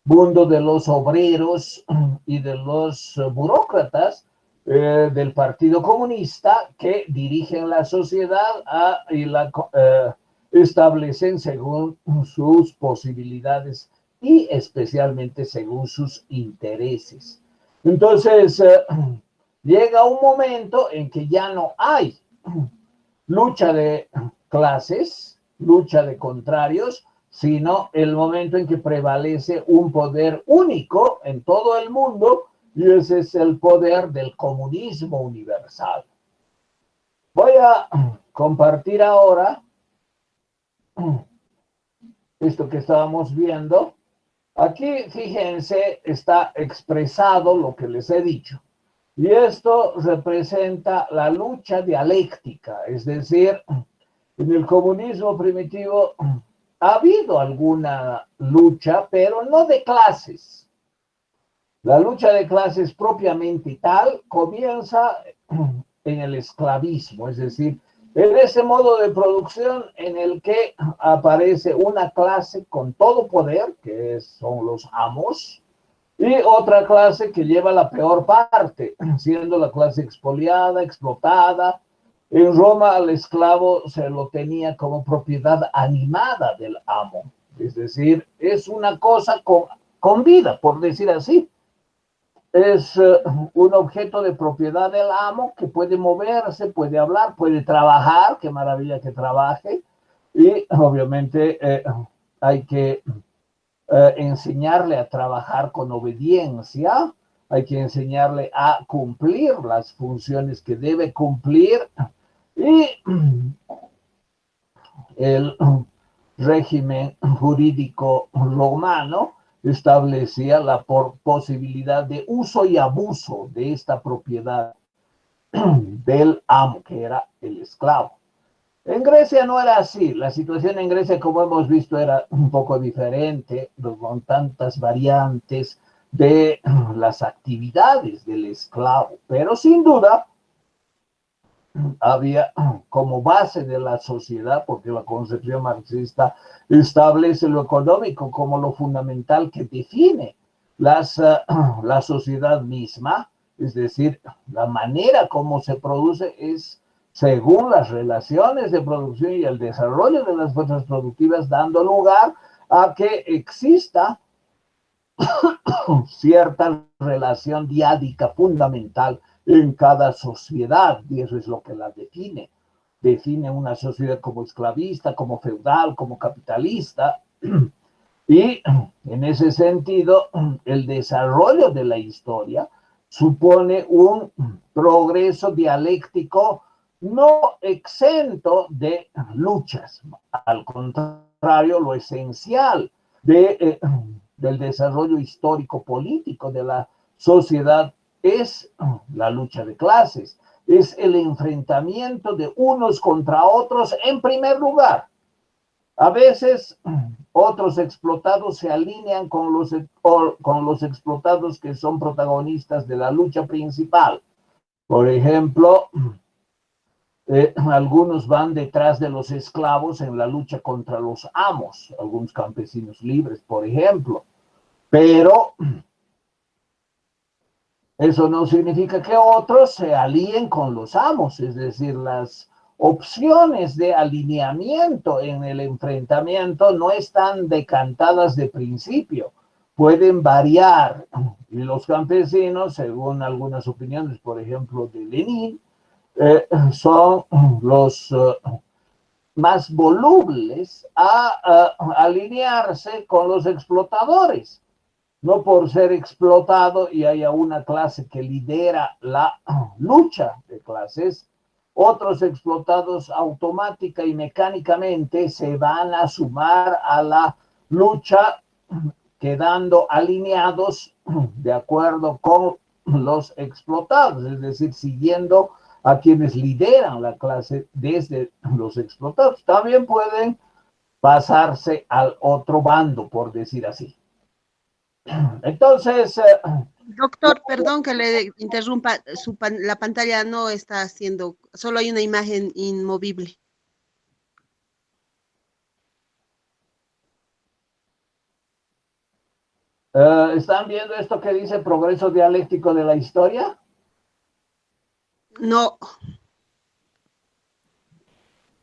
mundo de los obreros y de los burócratas del Partido Comunista, que dirigen la sociedad y la establecen según sus posibilidades y especialmente según sus intereses. Entonces, llega un momento en que ya no hay lucha de clases, lucha de contrarios, sino el momento en que prevalece un poder único en todo el mundo, y ese es el poder del comunismo universal. Voy a compartir ahora esto que estábamos viendo. Aquí, fíjense, está expresado lo que les he dicho. Y esto representa la lucha dialéctica, es decir, en el comunismo primitivo ha habido alguna lucha, pero no de clases. La lucha de clases propiamente tal comienza en el esclavismo, es decir, en ese modo de producción en el que aparece una clase con todo poder, que son los amos, y otra clase que lleva la peor parte, siendo la clase expoliada, explotada, En Roma al esclavo se lo tenía como propiedad animada del amo, es decir, es una cosa con vida, por decir así. Es un objeto de propiedad del amo que puede moverse, puede hablar, puede trabajar, qué maravilla que trabaje, y obviamente hay que enseñarle a trabajar con obediencia, hay que enseñarle a cumplir las funciones que debe cumplir, y el régimen jurídico romano establecía la posibilidad de uso y abuso de esta propiedad del amo, que era el esclavo. En Grecia no era así. La situación en Grecia, como hemos visto, era un poco diferente, con tantas variantes de las actividades del esclavo. Pero sin duda, había como base de la sociedad, porque la concepción marxista establece lo económico como lo fundamental que define la sociedad misma, es decir, la manera como se produce es según las relaciones de producción y el desarrollo de las fuerzas productivas, dando lugar a que exista cierta relación diádica fundamental en cada sociedad, y eso es lo que la define. Define una sociedad como esclavista, como feudal, como capitalista, y en ese sentido, el desarrollo de la historia supone un progreso dialéctico no exento de luchas. Al contrario, lo esencial del desarrollo histórico-político de la sociedad es la lucha de clases, es el enfrentamiento de unos contra otros en primer lugar. A veces otros explotados se alinean con los explotados que son protagonistas de la lucha principal. Por ejemplo, algunos van detrás de los esclavos en la lucha contra los amos, algunos campesinos libres, por ejemplo. Pero eso no significa que otros se alíen con los amos, es decir, las opciones de alineamiento en el enfrentamiento no están decantadas de principio, pueden variar. Y los campesinos, según algunas opiniones, por ejemplo, de Lenin, son los más volubles a alinearse con los explotadores. No por ser explotado y haya una clase que lidera la lucha de clases, otros explotados automática y mecánicamente se van a sumar a la lucha, quedando alineados de acuerdo con los explotados, es decir, siguiendo a quienes lideran la clase desde los explotados. También pueden pasarse al otro bando, por decir así. Entonces, Doctor, perdón que le interrumpa, la pantalla no está haciendo, solo hay una imagen inmovible. ¿están viendo esto que dice progreso dialéctico de la historia? No.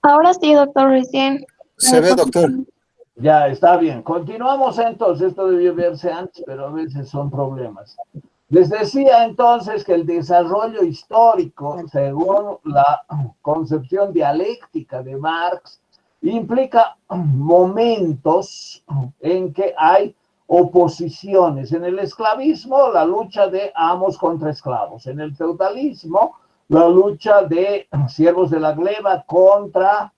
Ahora sí, doctor, recién. Se ve, doctor. Ya, está bien. Continuamos entonces. Esto debió verse antes, pero a veces son problemas. Les decía entonces que el desarrollo histórico, según la concepción dialéctica de Marx, implica momentos en que hay oposiciones. En el esclavismo, la lucha de amos contra esclavos. En el feudalismo, la lucha de siervos de la gleba contra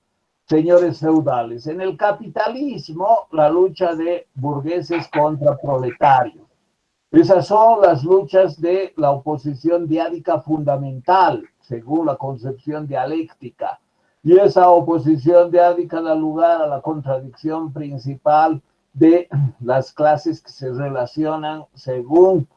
señores feudales. En el capitalismo, la lucha de burgueses contra proletarios. Esas son las luchas de la oposición diádica fundamental, según la concepción dialéctica. Y esa oposición diádica da lugar a la contradicción principal de las clases que se relacionan según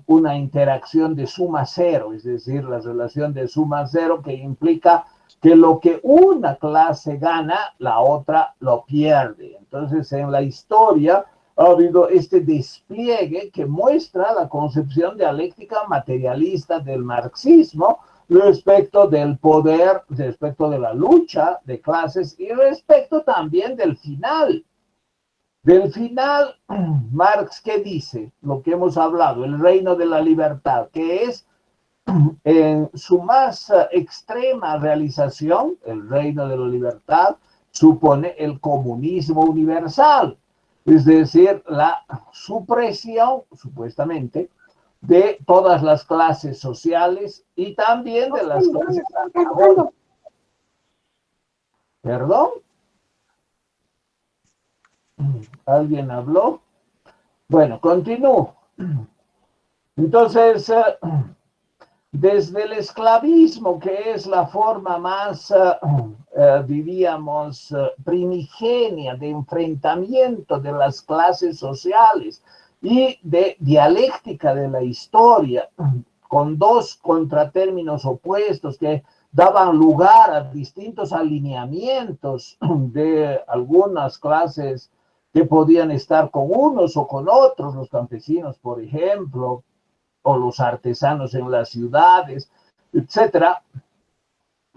una interacción de suma cero, es decir, la relación de suma cero que implica que lo que una clase gana, la otra lo pierde. Entonces, en la historia ha habido este despliegue que muestra la concepción dialéctica materialista del marxismo, respecto del poder, respecto de la lucha de clases y respecto también del final. Del final, Marx, ¿qué dice? Lo que hemos hablado, el reino de la libertad, que es en su más extrema realización, el reino de la libertad, supone el comunismo universal, es decir, la supresión, supuestamente, de todas las clases sociales y también de las clases antagónicas. ¿Perdón? ¿Alguien habló? Bueno, continúo. Entonces, desde el esclavismo, que es la forma más, diríamos, primigenia de enfrentamiento de las clases sociales y de dialéctica de la historia, con dos contratérminos opuestos que daban lugar a distintos alineamientos de algunas clases que podían estar con unos o con otros, los campesinos, por ejemplo, o los artesanos en las ciudades, etcétera,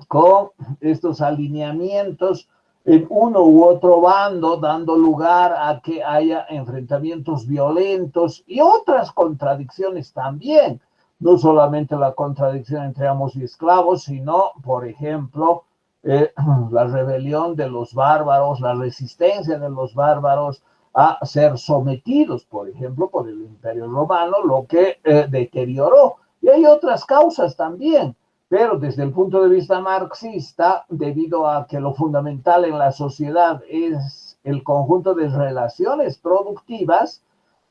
con estos alineamientos en uno u otro bando, dando lugar a que haya enfrentamientos violentos y otras contradicciones también, no solamente la contradicción entre amos y esclavos, sino, por ejemplo, la rebelión de los bárbaros, la resistencia de los bárbaros a ser sometidos, por ejemplo, por el Imperio Romano, lo que deterioró. Y hay otras causas también, pero desde el punto de vista marxista, debido a que lo fundamental en la sociedad es el conjunto de relaciones productivas,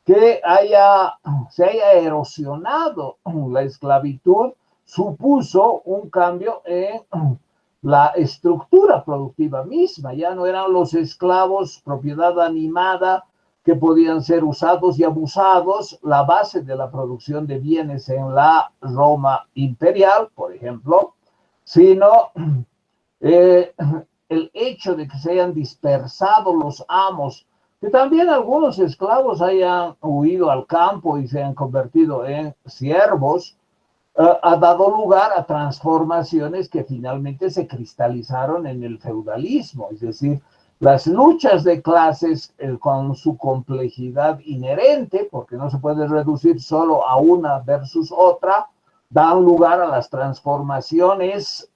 que se haya erosionado la esclavitud, supuso un cambio en la estructura productiva misma. Ya no eran los esclavos propiedad animada que podían ser usados y abusados, la base de la producción de bienes en la Roma imperial, por ejemplo, sino el hecho de que se hayan dispersado los amos, que también algunos esclavos hayan huido al campo y se han convertido en siervos, ha dado lugar a transformaciones que finalmente se cristalizaron en el feudalismo, es decir, las luchas de clases con su complejidad inherente, porque no se puede reducir solo a una versus otra, dan lugar a las transformaciones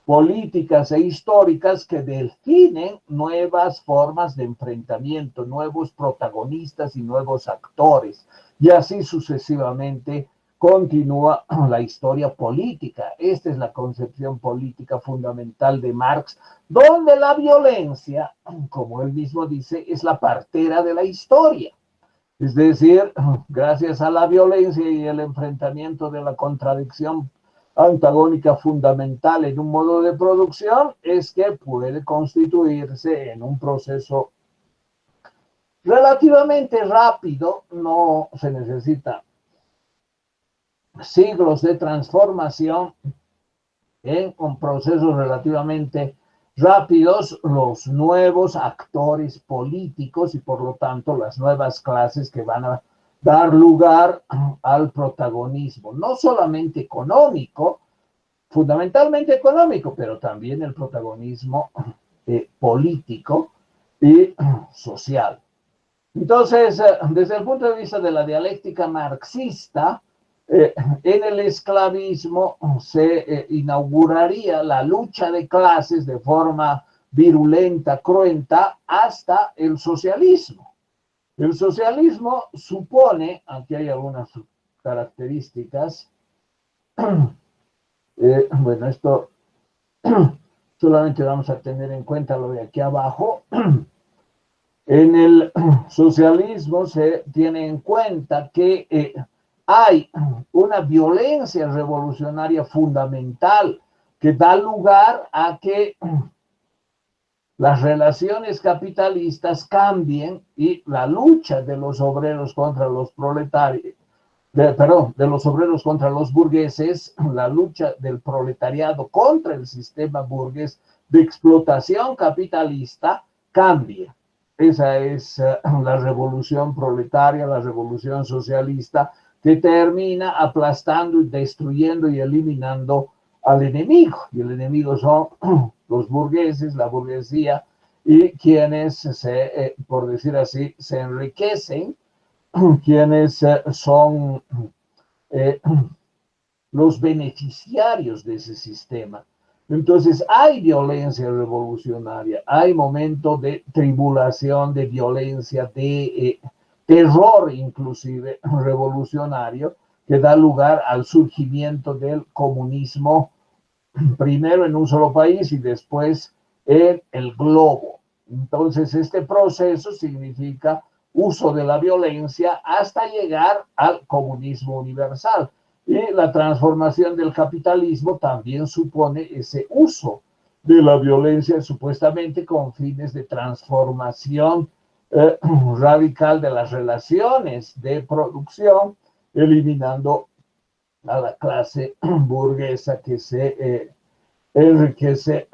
políticas e históricas que definen nuevas formas de enfrentamiento, nuevos protagonistas y nuevos actores, y así sucesivamente continúa la historia política. Esta es la concepción política fundamental de Marx, donde la violencia, como él mismo dice, es la partera de la historia. Es decir, gracias a la violencia y el enfrentamiento de la contradicción antagónica fundamental en un modo de producción, es que puede constituirse en un proceso relativamente rápido, no se necesita siglos de transformación, con procesos relativamente rápidos, los nuevos actores políticos y por lo tanto las nuevas clases que van a dar lugar al protagonismo, no solamente económico, fundamentalmente económico, pero también el protagonismo político y social. Entonces, desde el punto de vista de la dialéctica marxista, en el esclavismo se inauguraría la lucha de clases de forma virulenta, cruenta, hasta el socialismo. El socialismo supone, aquí hay algunas características, bueno, esto solamente vamos a tener en cuenta lo de aquí abajo. En el socialismo se tiene en cuenta que hay una violencia revolucionaria fundamental que da lugar a que las relaciones capitalistas cambien y la lucha de los obreros contra los proletarios, de los obreros contra los burgueses, la lucha del proletariado contra el sistema burgués de explotación capitalista cambia. Esa es la revolución proletaria, la revolución socialista, que termina aplastando, destruyendo y eliminando al enemigo, y el enemigo son los burgueses, la burguesía, y quienes por decir así, se enriquecen, quienes son los beneficiarios de ese sistema. Entonces hay violencia revolucionaria, hay momentos de tribulación, de violencia, de terror inclusive revolucionario, que da lugar al surgimiento del comunismo, primero en un solo país y después en el globo. Entonces este proceso significa uso de la violencia hasta llegar al comunismo universal. Y la transformación del capitalismo también supone ese uso de la violencia supuestamente con fines de transformación radical de las relaciones de producción, eliminando a la clase burguesa que se enriquece,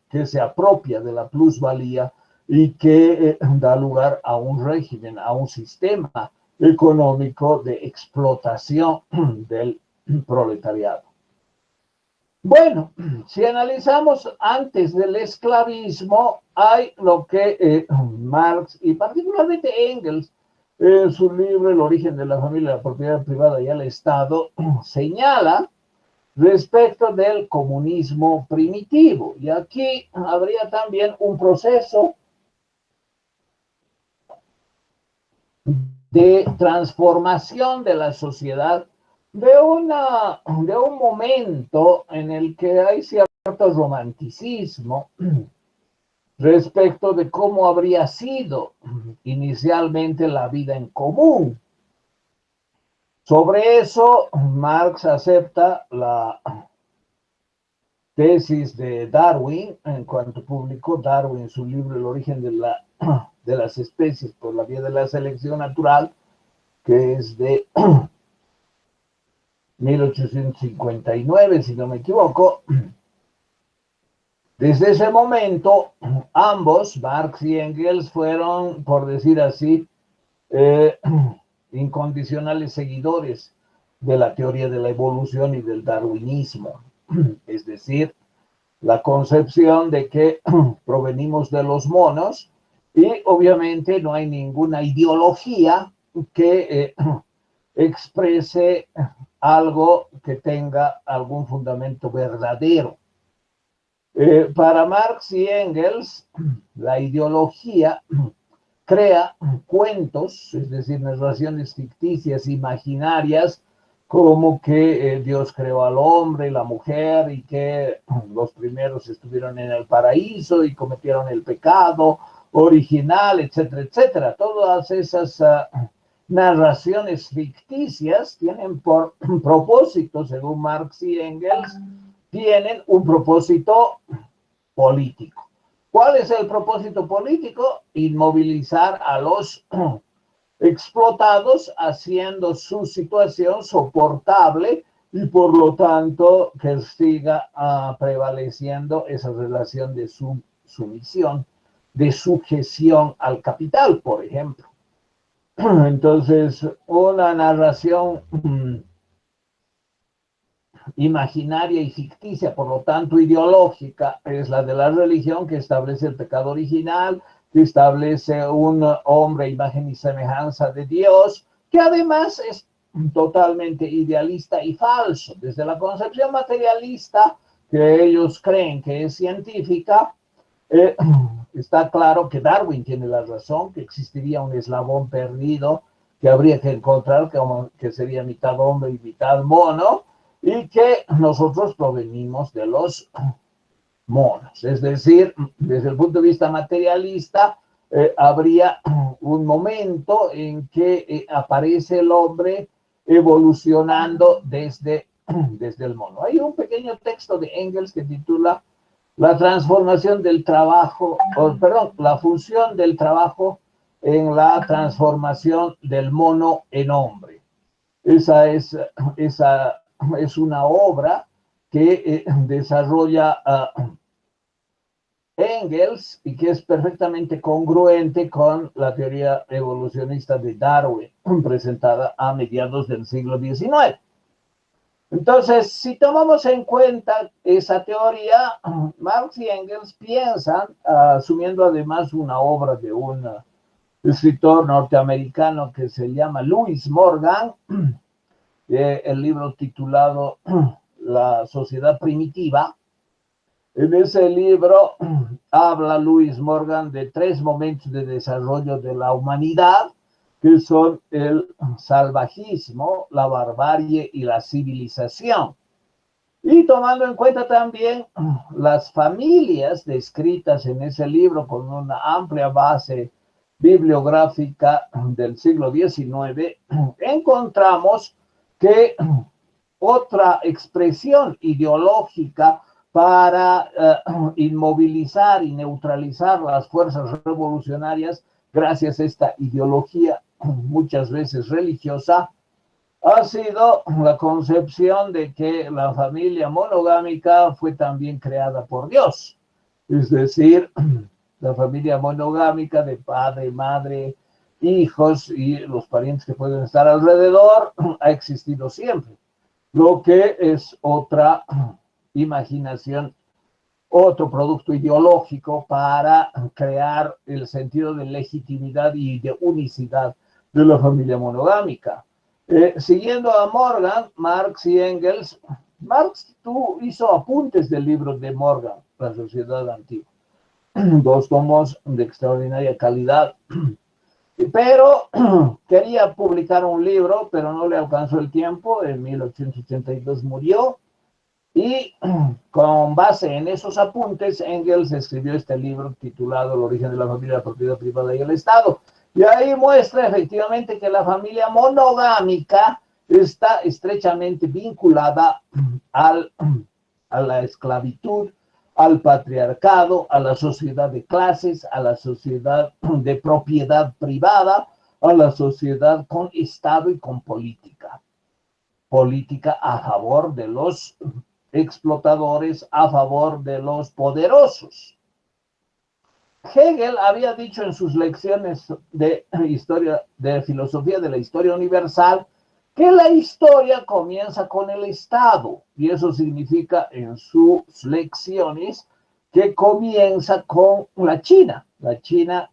que se apropia de la plusvalía y que da lugar a un régimen, a un sistema económico de explotación del proletariado. Bueno, si analizamos antes del esclavismo, hay lo que Marx y particularmente Engels, en su libro El origen de la familia, la propiedad privada y el Estado, señala respecto del comunismo primitivo. Y aquí habría también un proceso de transformación de la sociedad, de un momento en el que hay cierto romanticismo respecto de cómo habría sido inicialmente la vida en común. Sobre eso, Marx acepta la tesis de Darwin, en cuanto publicó Darwin su libro El origen de las especies por la vía de la selección natural, que es de 1859, si no me equivoco. Desde ese momento, ambos, Marx y Engels, fueron, por decir así, incondicionales seguidores de la teoría de la evolución y del darwinismo, es decir, la concepción de que provenimos de los monos y obviamente no hay ninguna ideología que exprese algo que tenga algún fundamento verdadero. Para Marx y Engels, la ideología crea cuentos, es decir, narraciones ficticias, imaginarias, como que Dios creó al hombre y la mujer y que los primeros estuvieron en el paraíso y cometieron el pecado original, etcétera, etcétera. Todas esas narraciones ficticias tienen por propósito, según Marx y Engels, tienen un propósito político. ¿Cuál es el propósito político? Inmovilizar a los explotados, haciendo su situación soportable y por lo tanto que siga prevaleciendo esa relación de sumisión, de sujeción al capital, por ejemplo. Entonces, una narración imaginaria y ficticia, por lo tanto ideológica, es la de la religión, que establece el pecado original, que establece un hombre, imagen y semejanza de Dios, que además es totalmente idealista y falso. Desde la concepción materialista, que ellos creen que es científica, está claro que Darwin tiene la razón, que existiría un eslabón perdido que habría que encontrar, que sería mitad hombre y mitad mono, y que nosotros provenimos de los monos. Es decir, desde el punto de vista materialista, habría un momento en que aparece el hombre evolucionando desde el mono. Hay un pequeño texto de Engels que titula La transformación del trabajo, la función del trabajo en la transformación del mono en hombre. Esa es una obra que desarrolla Engels y que es perfectamente congruente con la teoría evolucionista de Darwin, presentada a mediados del siglo XIX. Entonces, si tomamos en cuenta esa teoría, Marx y Engels piensan, asumiendo además una obra de un escritor norteamericano que se llama Lewis Morgan, el libro titulado La sociedad primitiva. En ese libro habla Lewis Morgan de 3 momentos de desarrollo de la humanidad, que son el salvajismo, la barbarie y la civilización. Y tomando en cuenta también las familias descritas en ese libro con una amplia base bibliográfica del siglo XIX, encontramos que otra expresión ideológica para inmovilizar y neutralizar las fuerzas revolucionarias, gracias a esta ideología muchas veces religiosa, ha sido la concepción de que la familia monogámica fue también creada por Dios. Es decir, la familia monogámica de padre, madre, hijos y los parientes que pueden estar alrededor ha existido siempre. Lo que es otra imaginación, otro producto ideológico para crear el sentido de legitimidad y de unicidad de la familia monogámica. Siguiendo a Morgan, Marx y Engels, Marx hizo apuntes del libro de Morgan, La Sociedad Antigua, 2 tomos de extraordinaria calidad, pero quería publicar un libro, pero no le alcanzó el tiempo, en 1882 murió, y con base en esos apuntes, Engels escribió este libro titulado El origen de la familia, la propiedad privada y el Estado. Y ahí muestra efectivamente que la familia monogámica está estrechamente vinculada a la esclavitud, al patriarcado, a la sociedad de clases, a la sociedad de propiedad privada, a la sociedad con Estado y con política. Política a favor de los explotadores, a favor de los poderosos. Hegel había dicho en sus lecciones de historia, de filosofía de la historia universal, que la historia comienza con el Estado, y eso significa en sus lecciones que comienza con la China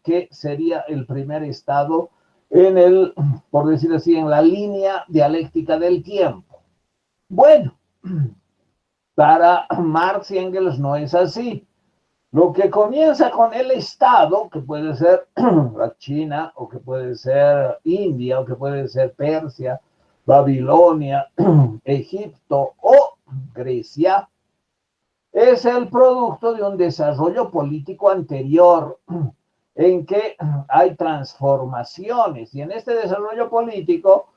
que sería el primer Estado en el, por decir así, en la línea dialéctica del tiempo. Bueno, para Marx y Engels no es así. Lo que comienza con el Estado, que puede ser la China, o que puede ser India, o que puede ser Persia, Babilonia, Egipto o Grecia, es el producto de un desarrollo político anterior en que hay transformaciones. Y en este desarrollo político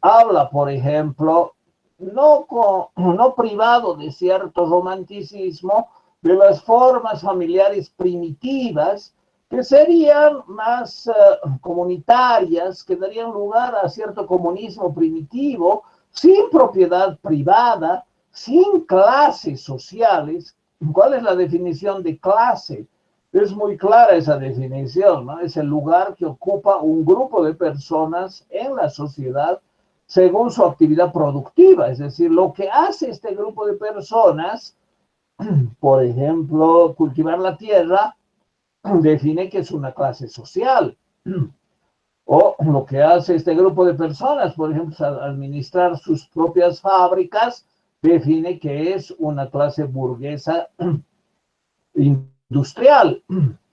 habla, por ejemplo, no privado de cierto romanticismo, de las formas familiares primitivas, que serían más comunitarias, que darían lugar a cierto comunismo primitivo, sin propiedad privada, sin clases sociales. ¿Cuál es la definición de clase? Es muy clara esa definición, ¿no? Es el lugar que ocupa un grupo de personas en la sociedad según su actividad productiva, es decir, lo que hace este grupo de personas, por ejemplo, cultivar la tierra, define que es una clase social. O lo que hace este grupo de personas, por ejemplo, administrar sus propias fábricas, define que es una clase burguesa industrial.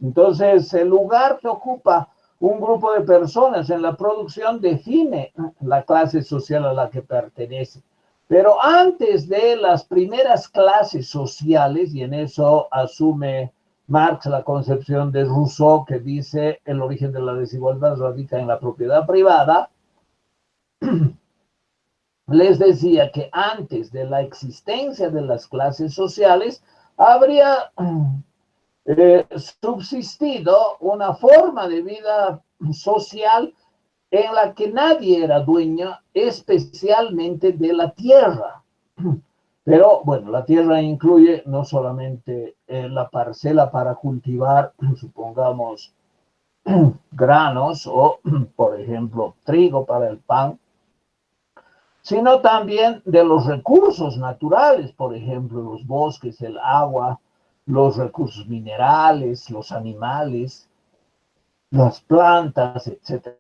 Entonces, el lugar que ocupa un grupo de personas en la producción define la clase social a la que pertenece. Pero antes de las primeras clases sociales, y en eso asume Marx la concepción de Rousseau, que dice el origen de la desigualdad radica en la propiedad privada, les decía que antes de la existencia de las clases sociales habría subsistido una forma de vida social en la que nadie era dueño, especialmente de la tierra. Pero bueno, la tierra incluye no solamente la parcela para cultivar, supongamos, granos o, por ejemplo, trigo para el pan, sino también de los recursos naturales, por ejemplo, los bosques, el agua, los recursos minerales, los animales, las plantas, etcétera,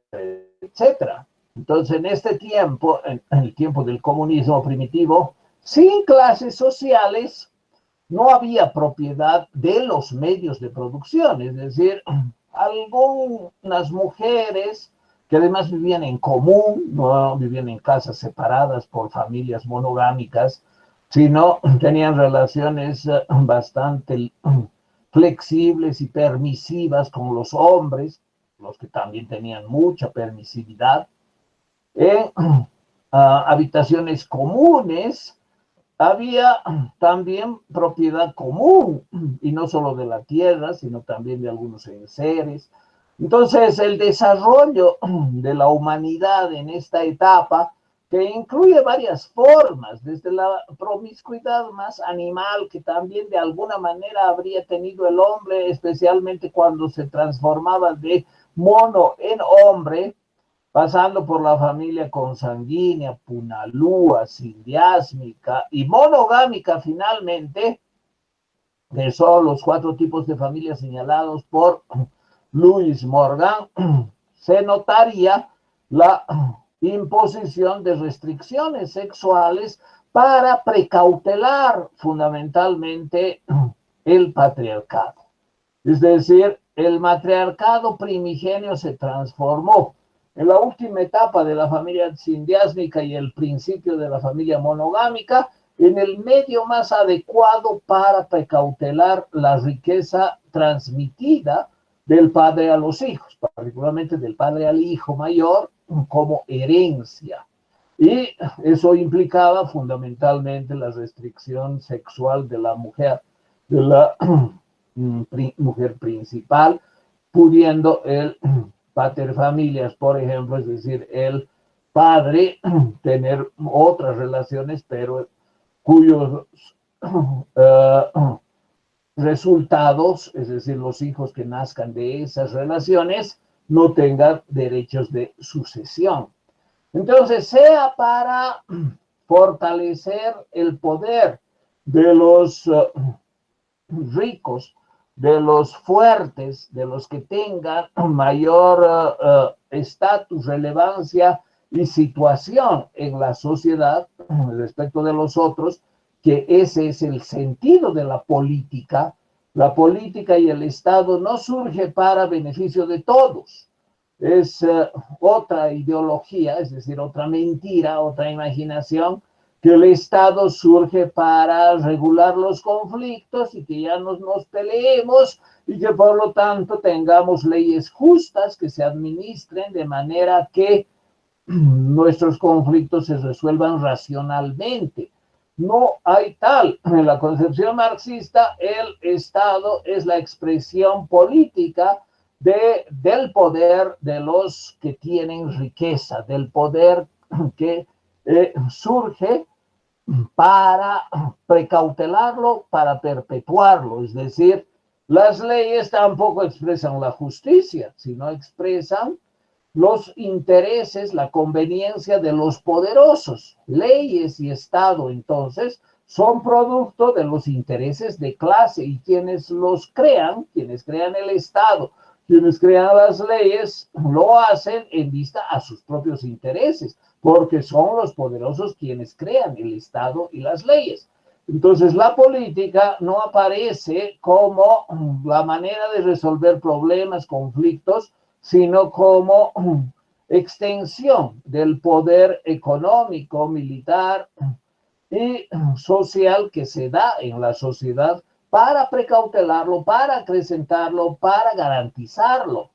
etcétera. Entonces, en este tiempo, en el tiempo del comunismo primitivo, sin clases sociales, no había propiedad de los medios de producción, es decir, algunas mujeres que además vivían en común, no vivían en casas separadas por familias monogámicas, sino tenían relaciones bastante flexibles y permisivas con los hombres, los que también tenían mucha permisividad, en habitaciones comunes. Había también propiedad común, y no solo de la tierra, sino también de algunos enseres. Entonces, el desarrollo de la humanidad en esta etapa, que incluye varias formas, desde la promiscuidad más animal, que también de alguna manera habría tenido el hombre, especialmente cuando se transformaba de mono en hombre, pasando por la familia consanguínea, punalúa, sindiásmica y monogámica finalmente, que son los 4 tipos de familias señalados por Louis Morgan, se notaría la imposición de restricciones sexuales para precautelar fundamentalmente el patriarcado. Es decir, el matriarcado primigenio se transformó en la última etapa de la familia sindiásmica y el principio de la familia monogámica, en el medio más adecuado para precautelar la riqueza transmitida del padre a los hijos, particularmente del padre al hijo mayor, como herencia. Y eso implicaba fundamentalmente la restricción sexual de la mujer principal, pudiendo el paterfamilias, por ejemplo, es decir, el padre tener otras relaciones, pero cuyos resultados, es decir, los hijos que nazcan de esas relaciones, no tengan derechos de sucesión. Entonces, sea para fortalecer el poder de los ricos, de los fuertes, de los que tengan mayor estatus, relevancia y situación en la sociedad respecto de los otros, que ese es el sentido de la política. La política y el Estado no surge para beneficio de todos. Es otra ideología, es decir, otra mentira, otra imaginación, que el Estado surge para regular los conflictos y que ya no nos peleemos y que por lo tanto tengamos leyes justas que se administren de manera que nuestros conflictos se resuelvan racionalmente. No hay tal. En la concepción marxista, el Estado es la expresión política del poder de los que tienen riqueza, del poder que surge para precautelarlo, para perpetuarlo. Es decir, las leyes tampoco expresan la justicia, sino expresan los intereses, la conveniencia de los poderosos. Leyes y Estado, entonces, son producto de los intereses de clase, y quienes los crean, quienes crean el Estado, quienes crean las leyes, lo hacen en vista a sus propios intereses, porque son los poderosos quienes crean el Estado y las leyes. Entonces, la política no aparece como la manera de resolver problemas, conflictos, sino como extensión del poder económico, militar y social que se da en la sociedad para precautelarlo, para acrecentarlo, para garantizarlo.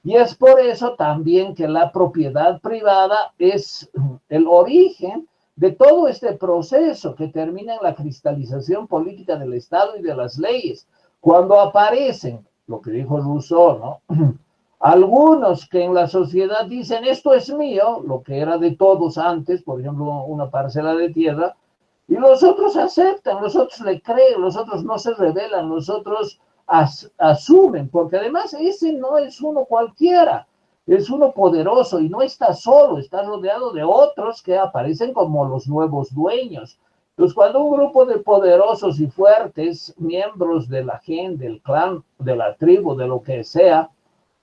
Y es por eso también que la propiedad privada es el origen de todo este proceso que termina en la cristalización política del Estado y de las leyes. Cuando aparecen, lo que dijo Rousseau, ¿no? Algunos que en la sociedad dicen, esto es mío, lo que era de todos antes, por ejemplo, una parcela de tierra, y los otros aceptan, los otros le creen, los otros no se rebelan, los otros asumen, porque además ese no es uno cualquiera. es uno poderoso y no está solo, está rodeado de otros que aparecen como los nuevos dueños. Entonces, cuando un grupo de poderosos y fuertes, miembros de la gente, del clan, de la tribu, de lo que sea,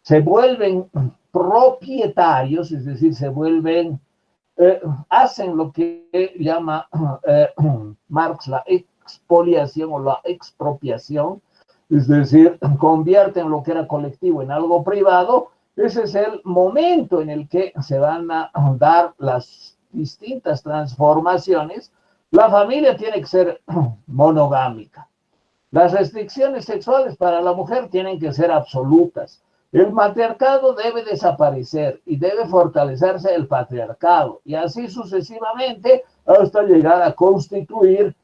se vuelven propietarios, es decir, se vuelven, hacen lo que llama Marx la expoliación o la expropiación, es decir, convierten lo que era colectivo en algo privado. Ese es el momento en el que se van a dar las distintas transformaciones. La familia tiene que ser monogámica. Las restricciones sexuales para la mujer tienen que ser absolutas. El matriarcado debe desaparecer y debe fortalecerse el patriarcado, y así sucesivamente hasta llegar a constituir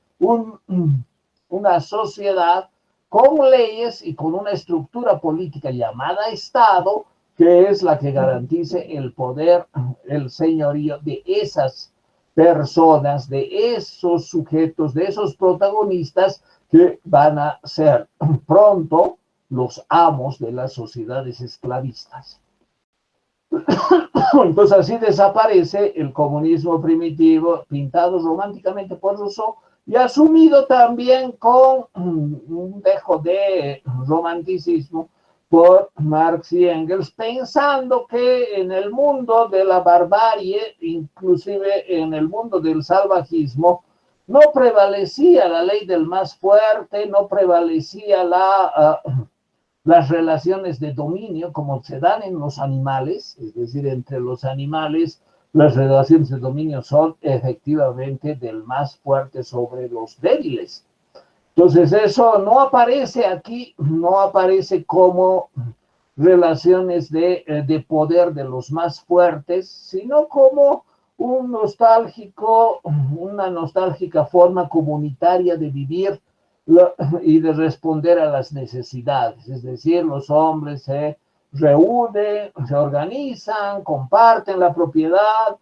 una sociedad con leyes y con una estructura política llamada Estado, que es la que garantice el poder, el señorío de esas personas, de esos sujetos, de esos protagonistas que van a ser pronto los amos de las sociedades esclavistas. Entonces así desaparece el comunismo primitivo, pintado románticamente por Rousseau y asumido también con un dejo de romanticismo por Marx y Engels, pensando que en el mundo de la barbarie, inclusive en el mundo del salvajismo, no prevalecía la ley del más fuerte, no prevalecía las relaciones de dominio como se dan en los animales, es decir, entre los animales las relaciones de dominio son efectivamente del más fuerte sobre los débiles. Entonces eso no aparece aquí, no aparece como relaciones de poder de los más fuertes, sino como una nostálgica forma comunitaria de vivir y de responder a las necesidades. Es decir, los hombres se reúnen, se organizan, comparten la propiedad,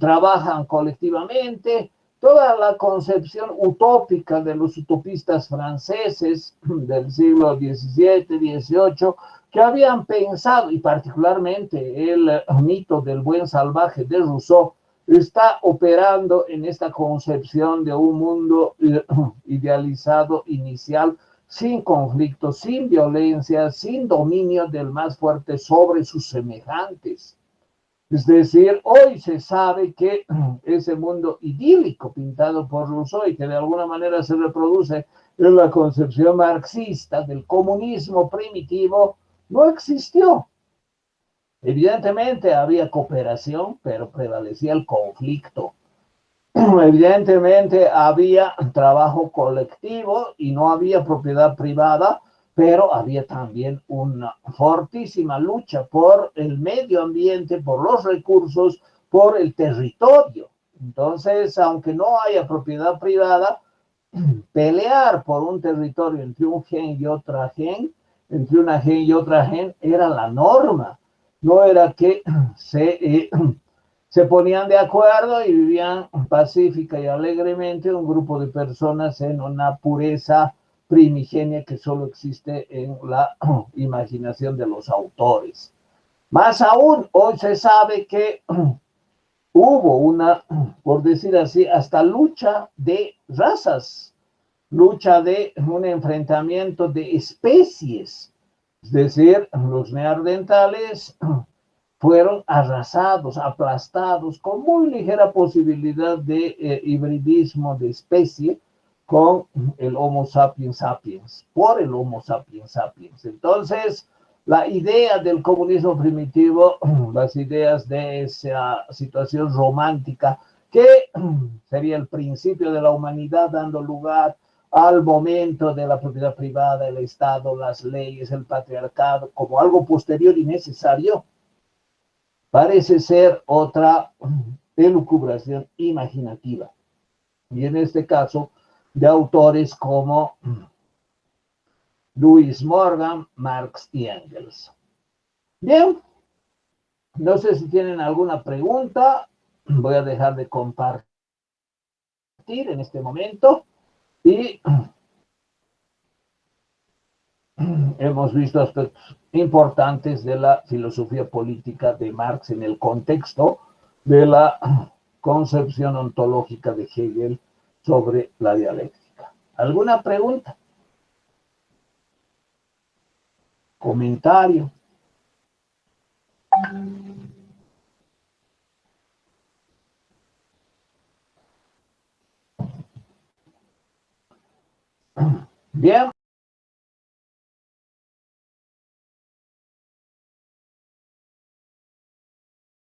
trabajan colectivamente. Toda la concepción utópica de los utopistas franceses del siglo XVII, XVIII, que habían pensado, y particularmente el mito del buen salvaje de Rousseau, está operando en esta concepción de un mundo idealizado inicial, sin conflicto, sin violencia, sin dominio del más fuerte sobre sus semejantes. Es decir, hoy se sabe que ese mundo idílico pintado por Rousseau y que de alguna manera se reproduce en la concepción marxista del comunismo primitivo, no existió. Evidentemente había cooperación, pero prevalecía el conflicto. Evidentemente había trabajo colectivo y no había propiedad privada, pero había también una fortísima lucha por el medio ambiente, por los recursos, por el territorio. Entonces, aunque no haya propiedad privada, pelear por un territorio entre un gen y otra gen, entre una gen y otra gen, era la norma. No era que se ponían de acuerdo y vivían pacífica y alegremente un grupo de personas en una pureza primigenia que solo existe en la imaginación de los autores. Más aún, hoy se sabe que hubo una, por decir así, hasta lucha de razas, lucha de un enfrentamiento de especies. Es decir, los neandertales fueron arrasados, aplastados, con muy ligera posibilidad de hibridismo de especie con el Homo sapiens sapiens, por el Homo sapiens sapiens. Entonces, la idea del comunismo primitivo, las ideas de esa situación romántica, que sería el principio de la humanidad dando lugar al momento de la propiedad privada, el Estado, las leyes, el patriarcado, como algo posterior y necesario, parece ser otra elucubración imaginativa. Y en este caso, de autores como Louis Morgan, Marx y Engels. Bien, no sé si tienen alguna pregunta. Voy a dejar de compartir en este momento y hemos visto aspectos importantes de la filosofía política de Marx en el contexto de la concepción ontológica de Hegel sobre la dialéctica. ¿Alguna pregunta? ¿Comentario? Bien,